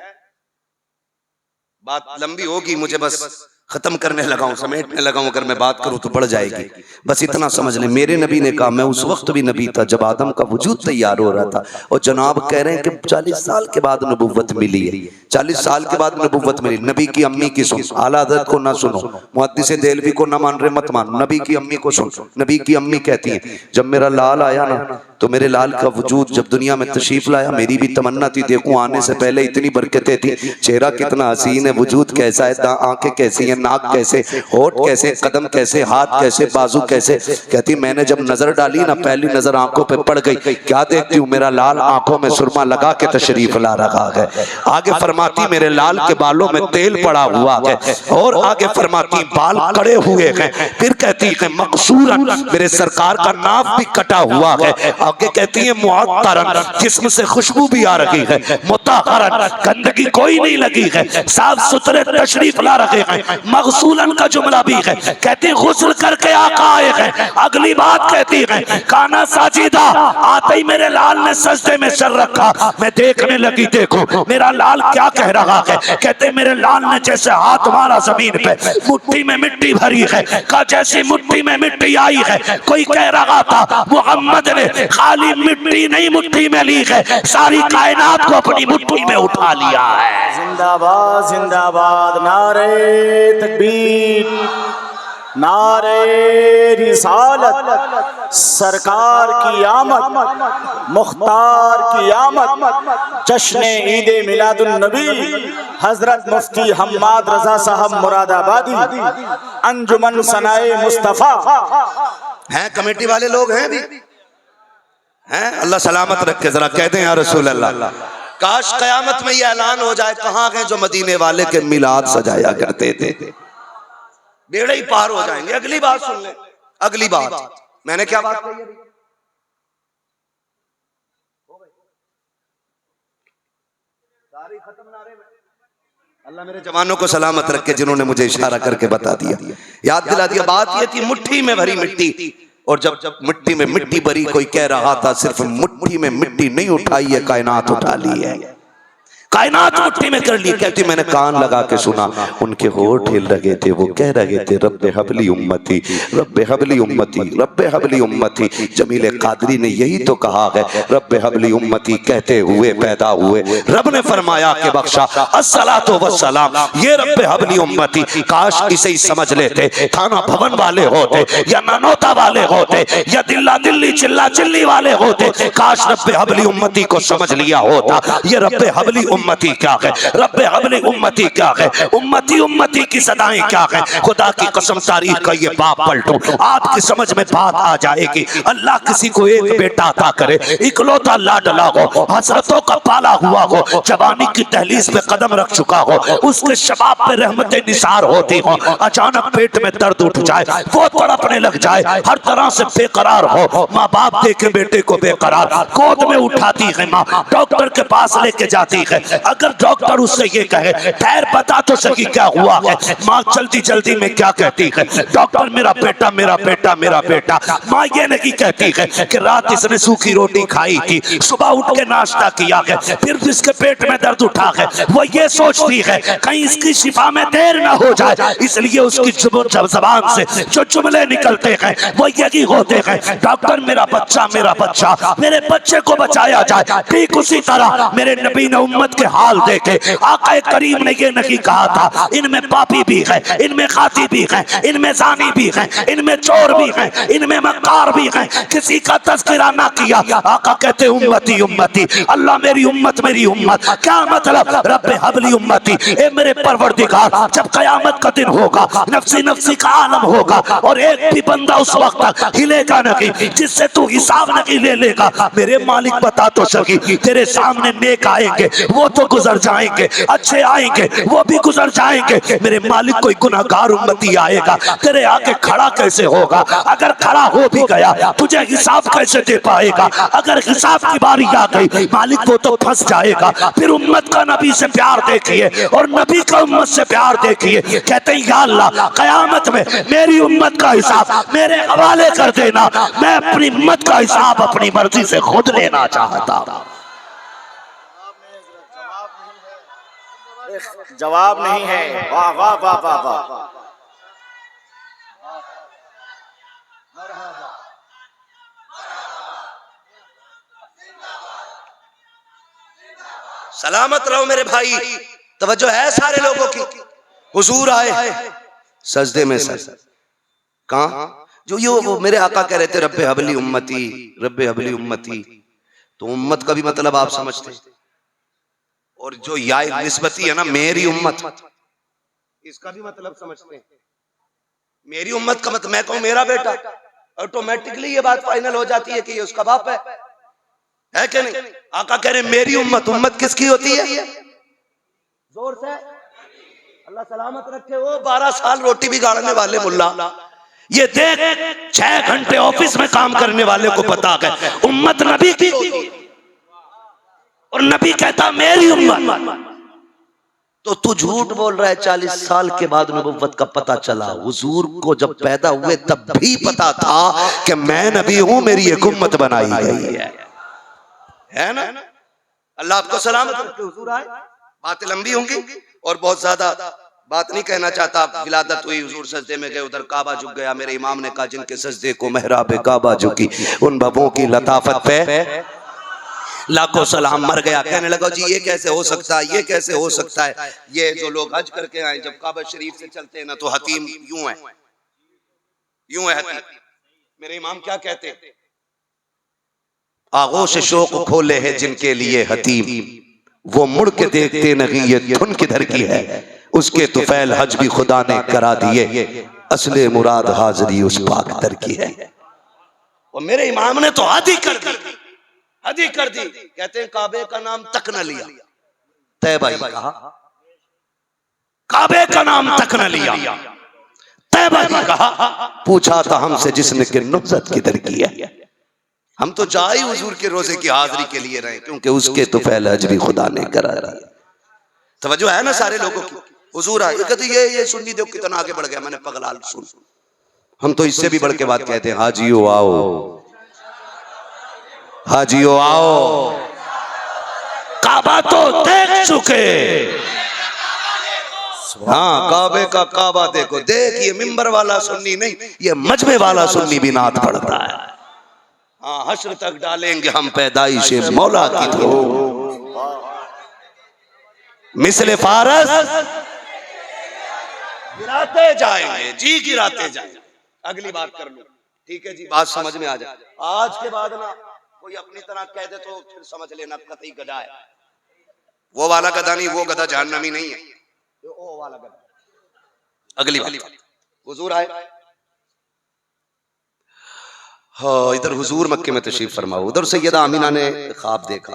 बात लंबी होगी, मुझे बस खत्म करने लगा हूं, समेटने लगा हूं। अगर मैं बात करूं तो बढ़ जाएगी। बस इतना समझ ले, मेरे नबी ने कहा मैं उस वक्त भी नबी था जब आदम का वजूद तैयार हो रहा था। और जनाब कह रहे हैं कि 40 साल के बाद नबुव्वत मिली है, 40 साल के बाद नबुव्वत मिली। नबी की अम्मी की सुन, आला हज़रत को ना सुनो, मुहद्दिस देलवी को ना मान रहे मत मान, नबी की अम्मी को सुन। नबी की अम्मी कहती है जब मेरा लाल आया ना, तो मेरे लाल का वजूद जब दुनिया में तशरीफ लाया, मेरी भी तमन्ना थी देखूं आने से पहले इतनी बरकतें थी, चेहरा कितना हसीन है, वजूद कैसा है, आंखें कैसी हैं, नाक कैसे, होठ कैसे, कदम कैसे, हाथ कैसे, बाजू कैसे। कहती मैंने जब नजर डाली ना, पहली नजर आंखों पे पड़ गई, क्या देखती हूँ, मेरा लाल आंखों में सुरमा लगा के तशरीफ ला रखा है। आगे फरमाती मेरे लाल के बालों में तेल पड़ा हुआ है, और आगे फरमाती बाल कड़े हुए हैं। फिर कहती है मकसूरन, मेरे सरकार का नाफ भी कटा हुआ है। आगे कहती है मुअत्तरन, जिस्म से खुशबू भी आ रही है, मुतहहरन, गंदगी कोई नहीं लगी है, साफ सुथरे तशरीफ ला रखे हैं। मगसूलन का जुमला भी है, कहती गुस्ल करके आका आए हैं। अगली बात कहती है काना साजिदा, आते ही मेरे लाल ने सजदे में सर रखा, मैं देखने लगी, देखो मेरा लाल क्या कह रहा है। कहते मेरे लाल ने जैसे हाथ मारा जमीन पे, मुट्ठी में मिट्टी भरी है, का जैसी मुट्ठी में मिट्टी आई है, कोई कह रहा था मोहम्मद ने खाली मिट्टी नहीं मुट्ठी में ली है, सारी कायनात को अपनी मुट्ठी में उठा लिया है। जिंदाबाद जिंदाबाद, नारे तकबीर, नारे रिसालत, सरकार की आमद, मुख्तार की आमद, जश्न ईद मिलादुन नबी, हजरत मुफ्ती हम्माद रजा साहब मुरादाबादी, अंजुमन सनाए मुस्तफा। हैं कमेटी वाले लोग हैं भी हैं, अल्लाह सलामत रखे। जरा कहते हैं या रसूल अल्लाह, काश कयामत में ये ऐलान हो जाए कहाँ गए जो मदीने वाले के मिलाद सजाया करते थे, बेड़े ही पार हो जाएंगे। अगली बात सुन ले, अगली बात मैंने क्या बात कही अभी? सारी खत्म नारे में। अल्लाह मेरे जवानों को सलामत रखे जिन्होंने मुझे इशारा करके बता दिया, याद दिला दिया। बात ये थी मुट्ठी में भरी मिट्टी, और जब मिट्टी में मिट्टी भरी, कोई कह रहा था सिर्फ मुट्ठी में मिट्टी नहीं उठाई है, कायनात उठा ली है। कायनात मुट्ठी में कर ली। कहती मैंने कान लगा के सुना, उनके होठ हिल रहे थे, वो कह रहे थे रब्बे हबली उम्मती, रब्बे हबली उम्मती, रब्बे हबली उम्मती। जमील कादरी ने यही तो कहा है, रब्बे हबली उम्मती कहते हुए पैदा हुए। रब ने फरमाया कि बख्शा अस्सलातु वस्सलाम, ये रब्बे हबली उम्मती। काश इसे ही समझ लेते, थाना भवन वाले होते या नानोता वाले होते या दिल्ला दिल्ली चिल्ला चिल्ली वाले होते, काश रब्बे हबली उम्मती को समझ लिया होता। ये रब्बे हबली उम्मती क्या है, रब्बे हबली उम्मती क्या है, उम्मती उम्मती की सदाएं क्या है। खुदा की कसम तारीख का ये बाप पलटो, आपकी समझ में बात आ जाएगी। अल्लाह किसी को एक बेटा अता करे, इकलौता लाडला हो, हसरतों का पाला हुआ हो, जवानी की दहलीज पे कदम रख चुका हो, उसके शबाब पे रहमतें निसार होती हो, अचानक पेट में दर्द उठ जाए, वो तड़पने लग जाए, हर तरह से बेकरार हो, माँ बाप देखे बेटे को बेकरार, गोद में उठाती है माँ, डॉक्टर के पास लेके जाती है। अगर डॉक्टर उससे ये कहे खैर बता तो सकी क्या हुआ है, माँ जल्दी जल्दी में क्या कहती है, डॉक्टर मेरा बेटा मेरा बेटा मेरा बेटा। माँ ये नहीं कहती है कि रात इसने सूखी रोटी खाई थी, सुबह उठ के नाश्ता किया है, फिर इसके पेट में दर्द उठा है, वो ये सोचती है कहीं इसकी शिफा में देर ना हो जाए, इसलिए उसकी जबान से जो जुमले निकलते हैं वो यही होते हैं, डॉक्टर मेरा बच्चा मेरे बच्चे को बचाया जाए। ठीक उसी तरह मेरे नबी ने उम्मत के हाल देखे, आका करीम ने ये नहीं कहा था इनमें पापी भी है, इनमें खाती भी है, इनमें जानी भी है, इनमें चोर भी है, इनमें मक्कार भी है, किसी का तज़किरा ना किया। आका कहते उम्मती उम्मती, अल्लाह मेरी उम्मत मेरी उम्मत। क्या मतलब, रब्बे हबली उम्मती, ए मेरे परवरदिगार, जब कयामत का दिन होगा, नफ्सी नफ्सी का आलम होगा और एक भी बंदा उस वक्त तक हिलेगा नहीं जिससे तू हिसाब नहीं ले लेगा। मेरे मालिक बता तो सकी, तेरे सामने नेक आएंगे वो तो गुजर जाएंगे, अच्छे आएंगे वो भी गुजर जाएंगे, मेरे मालिक कोई गुनाहगार उम्मती आएगा तेरे आगे खड़ा कैसे होगा? अगर खड़ा हो भी गया तुझे हिसाब कैसे दे पाएगा? अगर हिसाब की बारी आ गई मालिक वो तो फंस जाएगा। फिर उम्मत का नबी से प्यार देखिए और नबी का उम्मत से प्यार देखिए, कहते हैं या अल्लाह कयामत में मेरी उम्मत का हिसाब मेरे हवाले कर देना, मैं अपनी उम्मत का हिसाब अपनी मर्जी से खुद लेना चाहता हूं। जवाब नहीं है। वाह वाह वाह वाह वाह। सलामत रहो मेरे भाई। तवज्जो है सारे लोगों की। हुजूर आए सजदे में सर कहां जो ये वो मेरे आका कह रहे थे रब्बे हबली उम्मती, रब्बे हबली उम्मती। तो उम्मत का भी मतलब आप समझते हैं, और जो या निस्बती है ना मेरी उम्मत, इसका भी मतलब समझते हैं। मेरी उम्मत का मतलब मैं कहूं मेरा बेटा, ऑटोमेटिकली ये बात फाइनल हो जाती है कि ये उसका बाप है कि नहीं? आका कह रहे मेरी उम्मत, उम्मत किसकी होती है? जोर से अल्लाह सलामत रखे। वो 12 साल रोटी बिगाड़ने वाले मुल्ला, ये देख 6 घंटे ऑफिस में काम करने वाले को पता है उम्मत नबी की होती है, और नबी कहता मेरी उम्मत। तो तू झूठ बोल रहा है। 40 साल के बाद नबुव्वत का पता चला। हुजूर को जब पैदा हुए तब भी पता था कि मैं नबी हूं, मेरी एक उम्मत बनाई गई है ना? अल्लाह आपको सलामत रखे। हुजूर आए, बातें लंबी होंगी और बहुत ज्यादा बात नहीं कहना चाहता। विलादत हुई, हुजूर सजदे में गए, उधर काबा झुक गया। मेरे इमाम ने कहा जिनके सजदे को मेहराब काबा झुकी, उन बबों की लताफत पे लाखों सलाम। मर गया। कहने लगा जी ये कैसे हो सकता है, ये कैसे हो सकता है? ये जो लोग हज करके आए जब काबा शरीफ से चलते हैं ना तो हतीम यूं है, यूं है हतीम। मेरे इमाम क्या कहते हैं? आगोश शोक खोले हैं जिनके लिए हतीम, वो मुड़ के देखते नहीं ये धुन किधर की है। उसके तुफैल हज भी खुदा ने करा दिए, असले मुराद हाजिरी उस पाक दर की है। और मेरे इमाम ने तो हदी कर दी, हदी कर दी। कहते हैं काबे का नाम तक न लिया। तैबा ही कहा, काबे का नाम तक न लिया। तैबा ही कहा। पूछा था हमसे जिसने कि नुज़रत किधर की है। हम तो जाए हुजूर के रोजे की हाजिरी के लिए रहे, क्योंकि उसके तो फैल हज भी खुदा ने करा दिया। तवज्जो है ना सारे लोगों की। हुजूर आए, कहते ये सुन्नी देखो कितना आगे बढ़ गया। मैंने पगलाल सुन। हम तो इससे भी बढ़ के बात कहते हैं, हाजियो आओ, हाजियो आओ। काबा तो देख चुके। हाँ, काबे का काबा देखो। देख, ये मिंबर वाला सुन्नी नहीं, ये मजमे वाला सुन्नी भी नात पढ़ता है। हाँ, हश्र तक डालेंगे हम पैदाइशे मौला की धूम, मिसले फारस गिराते जाएंगे जी, गिराते जाएंगे। अगली बात कर लो, ठीक है जी, बात समझ में आ जाए। आज के बाद ना कोई अपनी तरह कह दे तो फिर समझ लेना कतई गधा है। वो वाला गधा नहीं, वो गधा जहन्नमी नहीं है, वो वाला गधा। अगली बात, हुजूर आए। हाँ, इधर हुजूर मक्के में तशरीफ फरमाओ। उधर सैयदा आमीना ने ख्वाब देखा।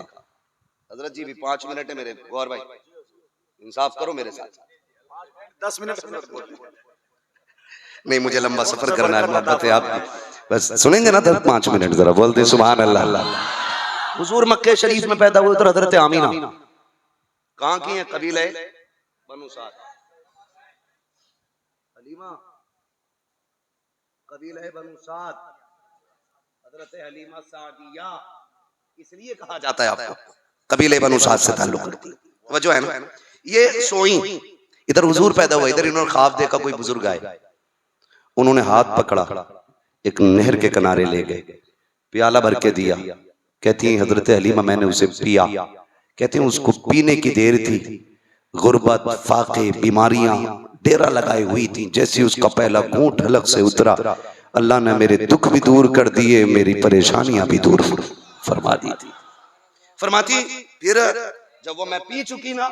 हजरत जी भी 5 मिनट है मेरे गौर भाई, इंसाफ करो मेरे साथ। 10 मिनट नहीं, मुझे लंबा सफर करना है, मोहब्बत है आपकी। बस सुनेंगे ना तो 5 मिनट जरा बोलते सुभान अल्लाह। हुजूर मक्के शरीफ में पैदा हुए। उधर हजरत आमीना कहाँ की है? कबीले बनु साद। हलीमा कबीला है बनु साद, हजरत हलीमा सादिया इसलिए कहा जाता है आपको, कबीले बनु साद से ताल्लुक रखती है। वजह है ना, ये सोई इधर हुजूर पैदा हुआ, इधर इन्होंने ख्वाब देखा कोई बुजुर्ग आए, उन्होंने हाथ पकड़ा, एक नहर के किनारे ले गए, प्याला भर के दिया। कहती है हजरत हलीमा मैंने उसे पिया। कहते हैं उसको पीने की देर थी, गुर्बत, फाके, बीमारियां डेरा लगाई हुई थी। जैसे उसका पहला घूंट हलक से उतरा, अल्लाह ने मेरे दुख भी दूर कर दिए, मेरी परेशानियां भी दूर फरमा दी थी। फरमाती फिर जब वो मैं पी चुकी ना,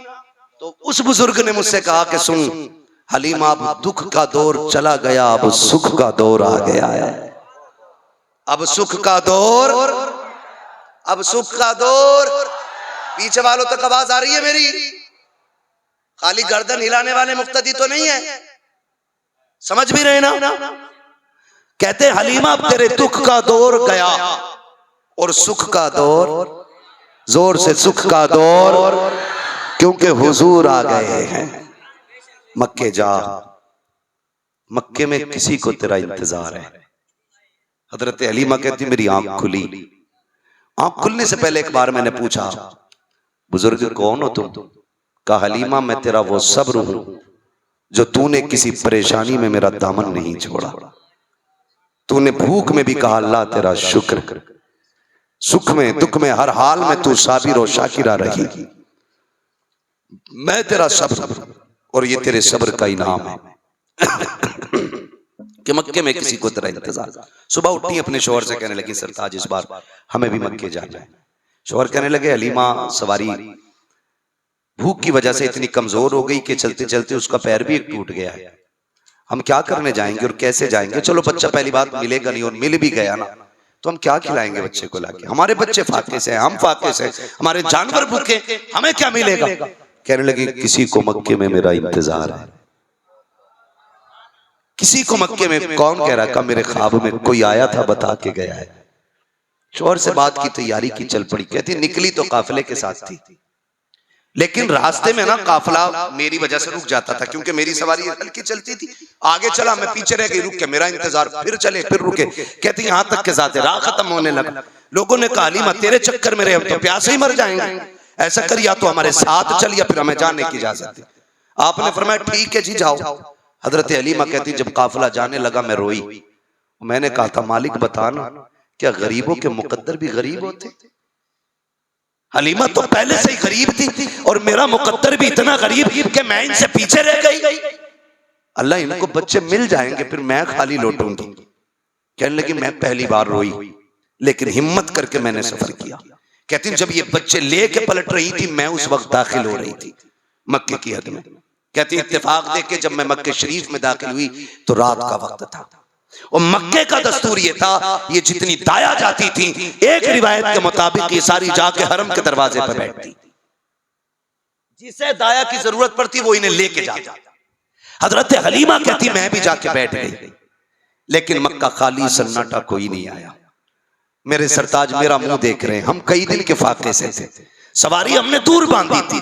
तो उस बुजुर्ग ने मुझसे कहा कि सुन हलीमा, अब दुख का दौर चला गया, अब सुख का दौर आ गया है। अब सुख का दौर, अब सुख का दौर। पीछे वालों तक आवाज आ रही है मेरी? खाली गर्दन हिलाने वाले मुक्तदी तो नहीं है, समझ भी रहे ना? कहते हलीमा अब तेरे दुख का दौर गया और सुख का दौर, जोर से सुख का दौर, क्योंकि हुजूर आ गए हैं। मक्के जा, मक्के में किसी को तेरा इंतजार है। हजरत हलीमा कहती मेरी आंख खुली। आंख खुलने से पहले एक बार मैंने पूछा बुजुर्ग कौन हो तुम? कहा हलीमा मैं तेरा वो सब्र हूं जो तूने किसी परेशानी में मेरा दामन नहीं छोड़ा। तूने भूख में भी कहा अल्लाह तेरा शुक्र, सुख में दुख में हर हाल में तू साबिर और शाकिरा रही। मैं तेरा सब्र और ये तेरे सब्र का इनाम है कि मक्के में किसी को तेरा इंतजार। सुबह उठी अपने शौहर से कहने लगी सरताज इस बार हमें भी मक्के जाना है। शौहर कहने लगे हलीमा सवारी भूख की वजह से इतनी कमजोर हो गई कि चलते चलते उसका पैर भी एक टूट गया है। हम क्या करने जाएंगे और कैसे जाएंगे? चलो बच्चा पहली बात मिलेगा नहीं, और मिल भी गया ना तो हम क्या खिलाएंगे बच्चे को लाके? हमारे बच्चे फाके से, हम फाके से, हमारे जानवर भूखे, हमें क्या मिलेगा? कहने लगे किसी को मक्के में मेरा इंतजार है। किसी को मक्के में? कौन कह रहा? का मेरे ख्वाब में कोई आया था बता के गया है। शौहर से बात की तैयारी की, चल पड़ी। कहती निकली तो काफिले के साथ थी, लेकिन रास्ते में ना काफिला मेरी वजह से रुक जाता था, क्योंकि मेरी सवारी हल्की चलती थी। आगे चला, मैं पीछे रह गई, रुक के मेरा इंतजार, फिर चले फिर रुके। कहती यहाँ तक के साथ राह खत्म होने लगा। लोगों ने कहा हलीमा तेरे चक्कर में रहे हम तो प्यासे ही मर जाएंगे, ऐसा कर या तो हमारे साथ चल या फिर हमें जाने की इजाजत। आपने फरमाया ठीक है जी जाओ। हजरत हलीमा कहती जब काफिला जाने लगा मैं रोई। मैंने कहा था मालिक बताना क्या गरीबों के मुकद्दर भी गरीब होते? हलीमा तो पहले से ही गरीब थी और मेरा मुकद्दर भी इतना गरीब कि मैं इनसे पीछे रह गई। अल्लाह इनको बच्चे मिल जाएंगे फिर मैं खाली लौटूंगी। कहने लगी मैं पहली बार रोई, लेकिन हिम्मत करके मैंने सफर किया। कहती जब ये बच्चे लेके पलट रही थी मैं उस वक्त दाखिल हो रही थी मक्के की हद में। कहती इत्तेफाक देख के जब मैं मक्के शरीफ में दाखिल हुई तो रात का वक्त था और मक्के का दस्तूर ये था ये जितनी दाया जाती थी एक रिवायत के मुताबिक ये सारी जाके हरम के दरवाजे पर बैठती, जिसे दाया की जरूरत पड़ती वो इन्हें लेके जाता। हजरत हलीमा कहती मैं भी जाके बैठ गई, लेकिन मक्का खाली सन्नाटा कोई नहीं आया। मेरे सरताज मेरा मुंह देख रहे हैं, हम कई दिन के फाके से थे, सवारी हमने दूर बांधी थी।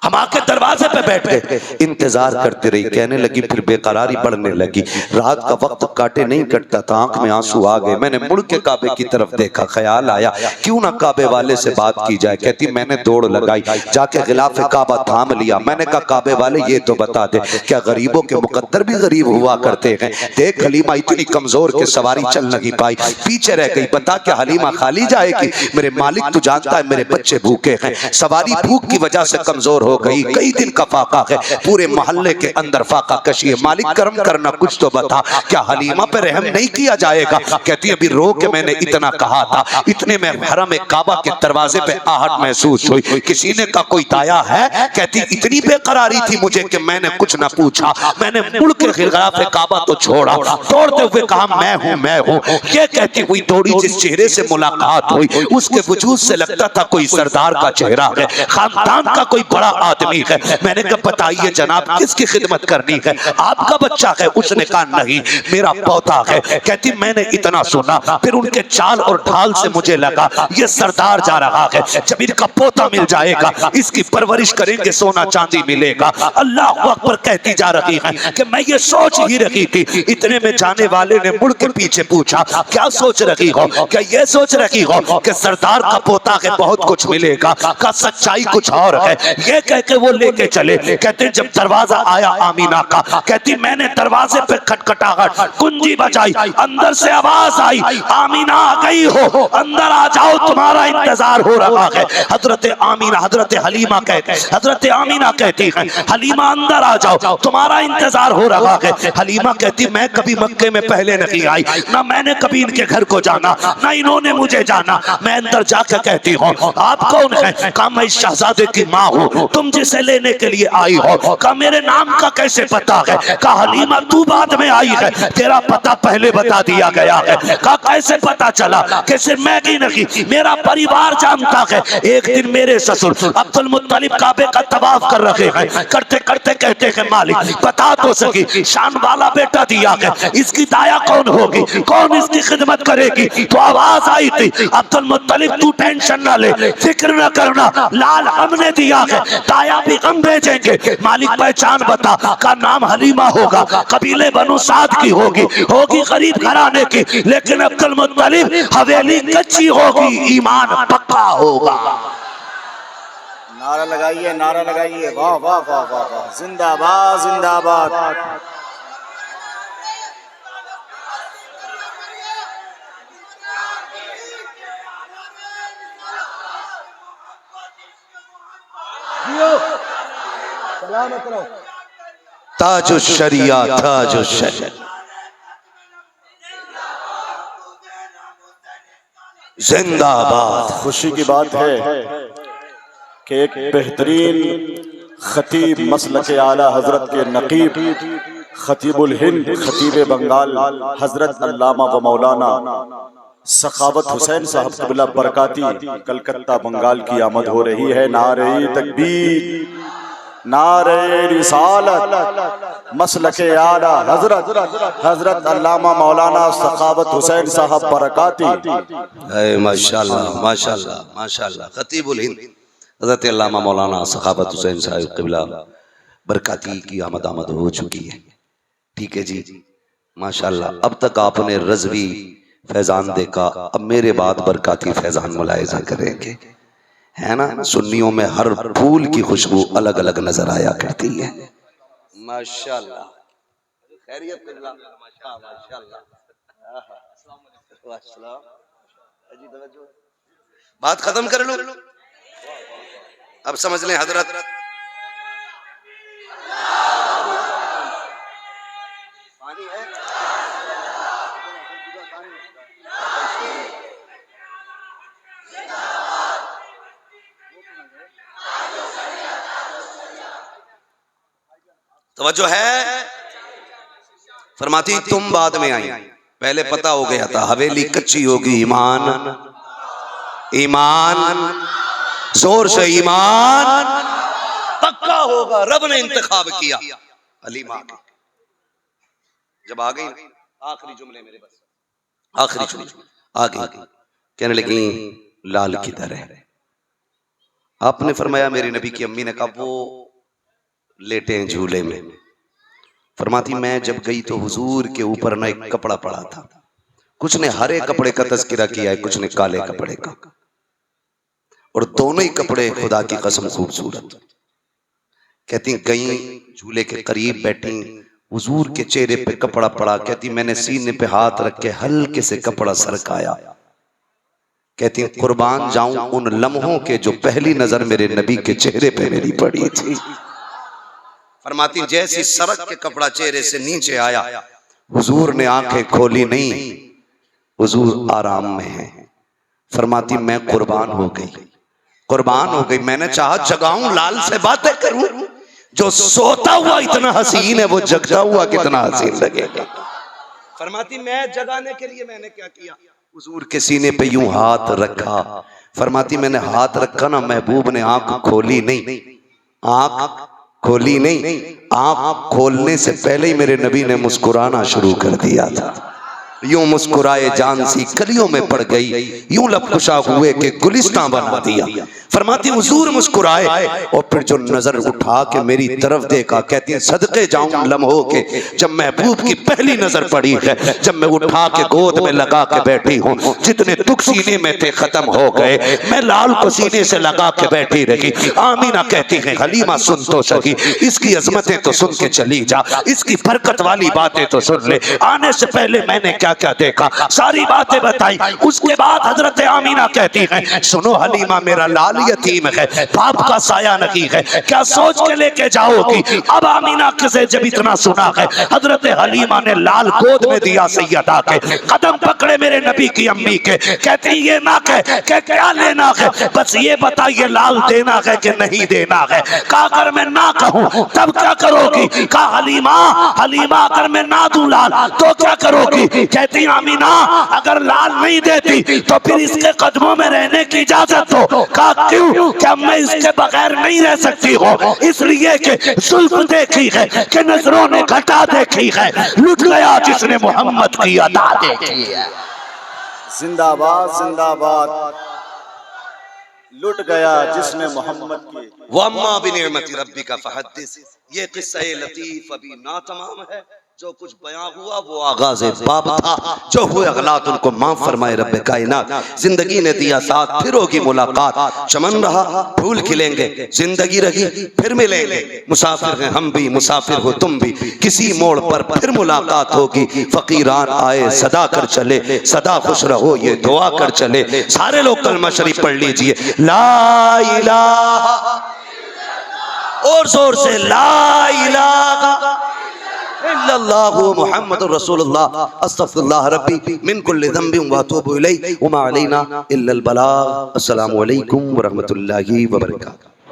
हम आके दरवाजे पे बैठ गए, इंतजार करते रही। कहने लगी, फिर बेकरारी बढ़ने लगी। रात का वक्त काटे नहीं कटता था, आंख में आंसू आ गए। मैंने मुड़ के काबे की तरफ देखा, ख्याल आया क्यों ना काबे वाले से बात की जाए। कहती मैंने दौड़ लगाई, जाके गिलाफ काबा थाम लिया। मैंने कहा काबे वाले ये तो बता दे, क्या गरीबों के मुकद्दर भी गरीब हुआ करते हैं? देख हलीमा इतनी कमजोर के सवारी चल नहीं पाई, पीछे रह गई। बता क्या हलीमा खाली जाएगी? मेरे मालिक तू जानता है मेरे बच्चे भूखे हैं, सवारी भूख की वजह से कमजोर हो गई। कई दिन का फाका है, पूरे मोहल्ले के अंदर फाका कशी है। मालिक करम करना, कुछ तो बता, क्या हलीमा पे रहम नहीं किया जाएगा? कहती अभी रो के मैंने इतना कहा था। इतने में हरम काबा के दरवाजे पे आहट महसूस हुई। किसी ने कहा कोई दाया है? कहती इतनी बेकरारी थी मुझे कि मैंने कुछ ना पूछा। मैंने मुड़ के गिलाफ काबा तो छोड़ा, दौड़ते हुए कहा मैं हूं मैं हूं। ये कहती हुई दौड़ी, जिस चेहरे से मुलाकात हुई उसके वजूद से लगता था कोई सरदार का चेहरा है, खानदान का कोई बड़ा आदमी है। मैंने कहा बताइए जनाब किसकी खिदमत करनी है? आपका बच्चा है? उसने कहा नहीं मेरा पौधा है। कहती मैंने इतना सुना, फिर उनके चाल और ढाल से मुझे लगा ये सरदार जा रहा है, जब इनका पोता मिल जाएगा इसकी परवरिश करेंगे, सोना चांदी मिलेगा। अल्लाह अकबर कहती जा रही है कि मैं ये सोच ही रही थी। इतने में जाने वाले ने मुड़ के पीछे पूछा क्या सोच रही हो? क्या ये सोच रही हो कि सरदार का पोता है बहुत कुछ मिलेगा? का सच्चाई कुछ और है। ये कह के वो लेके चले। कहते जब दरवाजा आया आमीना का, कहती मैंने दरवाजे पे खटखटाहट, कुंजी बजाई, अंदर से आवाज आई आमीना आ गई हो, अंदर आ जाओ तुम्हारा इंतजार हो रहा है। हजरत आमीना, हजरत हलीमा कहते, हजरत आमीना कहती है हलीमा अंदर आ जाओ तुम्हारा इंतजार हो रहा है। हलीमा कहती मैं कभी मक्के में पहले नहीं आई, ना मैंने कभी इनके घर को जाना, ना इन्होंने मुझे जाना। मैं अंदर जाकर कहती हूँ आप कौन है? कहा मैं इस शहजादे की माँ हूँ, तुम जिसे लेने के लिए आई हो। कहा मेरे नाम का कैसे पता है? कहा हलीमा तू बाद में आई है, तेरा पता पहले बता दिया गया है। कहा कैसे पता चला? कैसे मैं की नहीं, मेरा परिवार जानता है। एक दिन मेरे ससुर अब्दुल मुत्तलिब काबे का तवाफ कर रहे हैं, करते करते कहते हैं मालिक बता तो सकी, शान वाला बेटा दिया है, इसकी दाया कौन होगी, कौन इसकी खिदमत करेगी? तो आवाज आई थी अब्दुल मुत्तलिब तू टेंशन ना ले, फिक्र न करना, लाल हमने दिया है, दाया भी हम भेजेंगे। मालिक पहचान बता। का नाम हलीमा होगा, कबीले बनु साद की होगी, होगी गरीब घराने की, लेकिन अब्दुल मुत्तलिब हवेली कच्ची होगी, ईमान पक्का होगा। नारा लगाइए, नारा लगाइए, वाह वाह वाह वाह वाह, जिंदाबाद जिंदाबाद। ताजो शरिया, ताजो शरिया, जिंदाबाद। खुशी की बात है कि एक बेहतरीन खतीब मसलक आला हजरत के नकीब खतीबुल हिंद खतीब बंगाल हजरत अल्लामा व मौलाना सखावत हुसैन साहब क़िबला बरकाती कलकत्ता बंगाल की आमद हो रही है। नारे तकबीर, नारे रिसालत, मसलक आला हजरत अल्लामा मौलाना सखावत हुसैन साहब बरकाती। माशाल्लाह माशाल्लाह माशाल्लाह। खतीबुल हिंद हजरत अल्लामा मौलाना सखावत हुसैन साहब क़िबला बरकाती की आमद हो चुकी है। ठीक है जी, माशाल्लाह। अब तक आपने रज़वी फैजान देखा, अब मेरे बाद बरकाती फैजान मुलाहिजा करेंगे, है ना। सुन्नियों में हर फूल की खुशबू अलग अलग नजर आया करती है। माशाल्लाह। खैरियत बात खत्म कर लो, अब समझ लें हजरत तवज्जो है। फरमाती तुम बाद में आई, पहले पता हो गया था हवेली कच्ची होगी, ईमान ईमान, जोर से ईमान पक्का होगा। रब ने इंतखाब किया हलीमा के। जब आ गई आखिरी जुमले मेरे बस, आखिरी जुमले आ गई, कहने लगी लाल किधर है? आपने फरमाया, मेरी नबी की अम्मी ने कहा वो लेटे हैं झूले में। फरमाती मैं जब गई तो हुजूर के ऊपर ना एक कपड़ा पड़ा था, कुछ ने हरे कपड़े का तस्करा किया है, कुछ ने काले कपड़े का, और दोनों ही कपड़े खुदा की कसम खूबसूरत। कहती गई झूले के करीब बैठी, हुजूर के चेहरे पे कपड़ा पड़ा। कहती मैंने सीने पे हाथ रख के हल्के से कपड़ा सरकाया। कहती कुर्बान जाऊं उन लम्हों के जो पहली नजर मेरे नबी के चेहरे पे मेरी पड़ी थी। फरमाती जैसी सरक के कपड़ा चेहरे से नीचे आया, हुजूर ने आंखें खोली नहीं, हुजूर आराम में हैं। फरमाती मैं कुर्बान हो गई, कुर्बान हो गई। मैंने चाहा जगाऊं, लाल से बातें करूं, जो सोता हुआ इतना हसीन है वो जगता हुआ कितना हसीन लगेगा। फरमाती मैं जगाने के लिए मैंने क्या किया, हुजूर के सीने पे यूं हाथ रखा। फरमाती मैंने हाथ रखा ना, महबूब ने आंख खोली नहीं, आंख खोली नहीं, आंख खोलने से पहले ही मेरे नबी ने मुस्कुराना शुरू कर दिया था। यूं मुस्कुराए जान सी कलियों में पड़ गई, यूं लबकुशा हुए कि गुलिस्तां बना दिया। फरमाती हुजूर मुस्कुराए और फिर जो नजर उठा के मेरी तरफ देखा, कहती है सदके जाऊं लम्हों के जब महबूब की पहली नजर पड़ी है, जब मैं उठा के गोद में लगा के बैठी हूँ, जितने दुख सीने में थे खत्म हो गए, मैं लाल को सीने से लगा के बैठी रही। आमीना कहती है हलीमा सुन तो सकी, इसकी अजमतें तो सुन के चली जा, इसकी बरकत वाली बातें तो सुन ले। आने से पहले मैंने क्या क्या देखा, सारी बातें बताई। उसके बाद हजरत आमीना कहती है सुनो हलीमा, मेरा लाल यतीम है, बाप का साया नहीं है, क्या सोच के लेके जाओगी। अब आमीना से जब इतना सुना है, हजरत हलीमा ने लाल गोद में दिया सैयदा के, कदम पकड़े मेरे नबी की अम्मी के। कहती ये ना कह के क्या लेना है, बस ये बताइए लाल देना है कि नहीं देना है। कहा अगर मैं ना कहूं तब क्या करोगी। कहा हलीमा, हलीमा अगर मैं ना दूं लाल तो क्या करोगी। कहती आमीना अगर लाल नहीं देती तो फिर इसके कदमों में रहने की इजाजत दो। कहा क्यों, क्या मैं इसके बगैर नहीं रह सकती हूँ। इसलिए कि जुल्म देखी है कि नजरों ने घटा देखी है, लुट गया जिसने मोहम्मद की अदा देखी है। जिंदाबाद जिंदाबाद, लुट गया जिसने मोहम्मद की। वम्मा बिनिअमति रब्बिका फहद्दिस। ये किस्सा लतीफ अभी ना तमाम है, जो कुछ बयां हुआ वो आगाज़ बाब था, जो हुए अगलात उनको माफ फरमाए रब्बे कायनात। जिंदगी ने दिया साथ, फिर होगी मुलाकात, चमन रहा फूल खिलेंगे, जिंदगी रही फिर मिलेंगे। मुसाफिर हैं हम भी, मुसाफिर हो तुम भी, किसी मोड़ पर फिर मुलाकात होगी। फकीरान आए सदा कर चले, सदा खुश रहो ये दुआ कर चले। सारे लोग कलमा शरीफ पढ़ लीजिए, ला इलाहा, और जोर से ला इलाहा इल्लल्लाहु मुहम्मदुर रसूलुल्लाह, अस्तगफिरुल्लाह रब्बी मिन कुल्लि ज़ंबिन व अतूबु इलैहि व मा अलैना इल्लल बलाग। अस्सलामु अलैकुम व रहमतुल्लाहि व बरकातहू।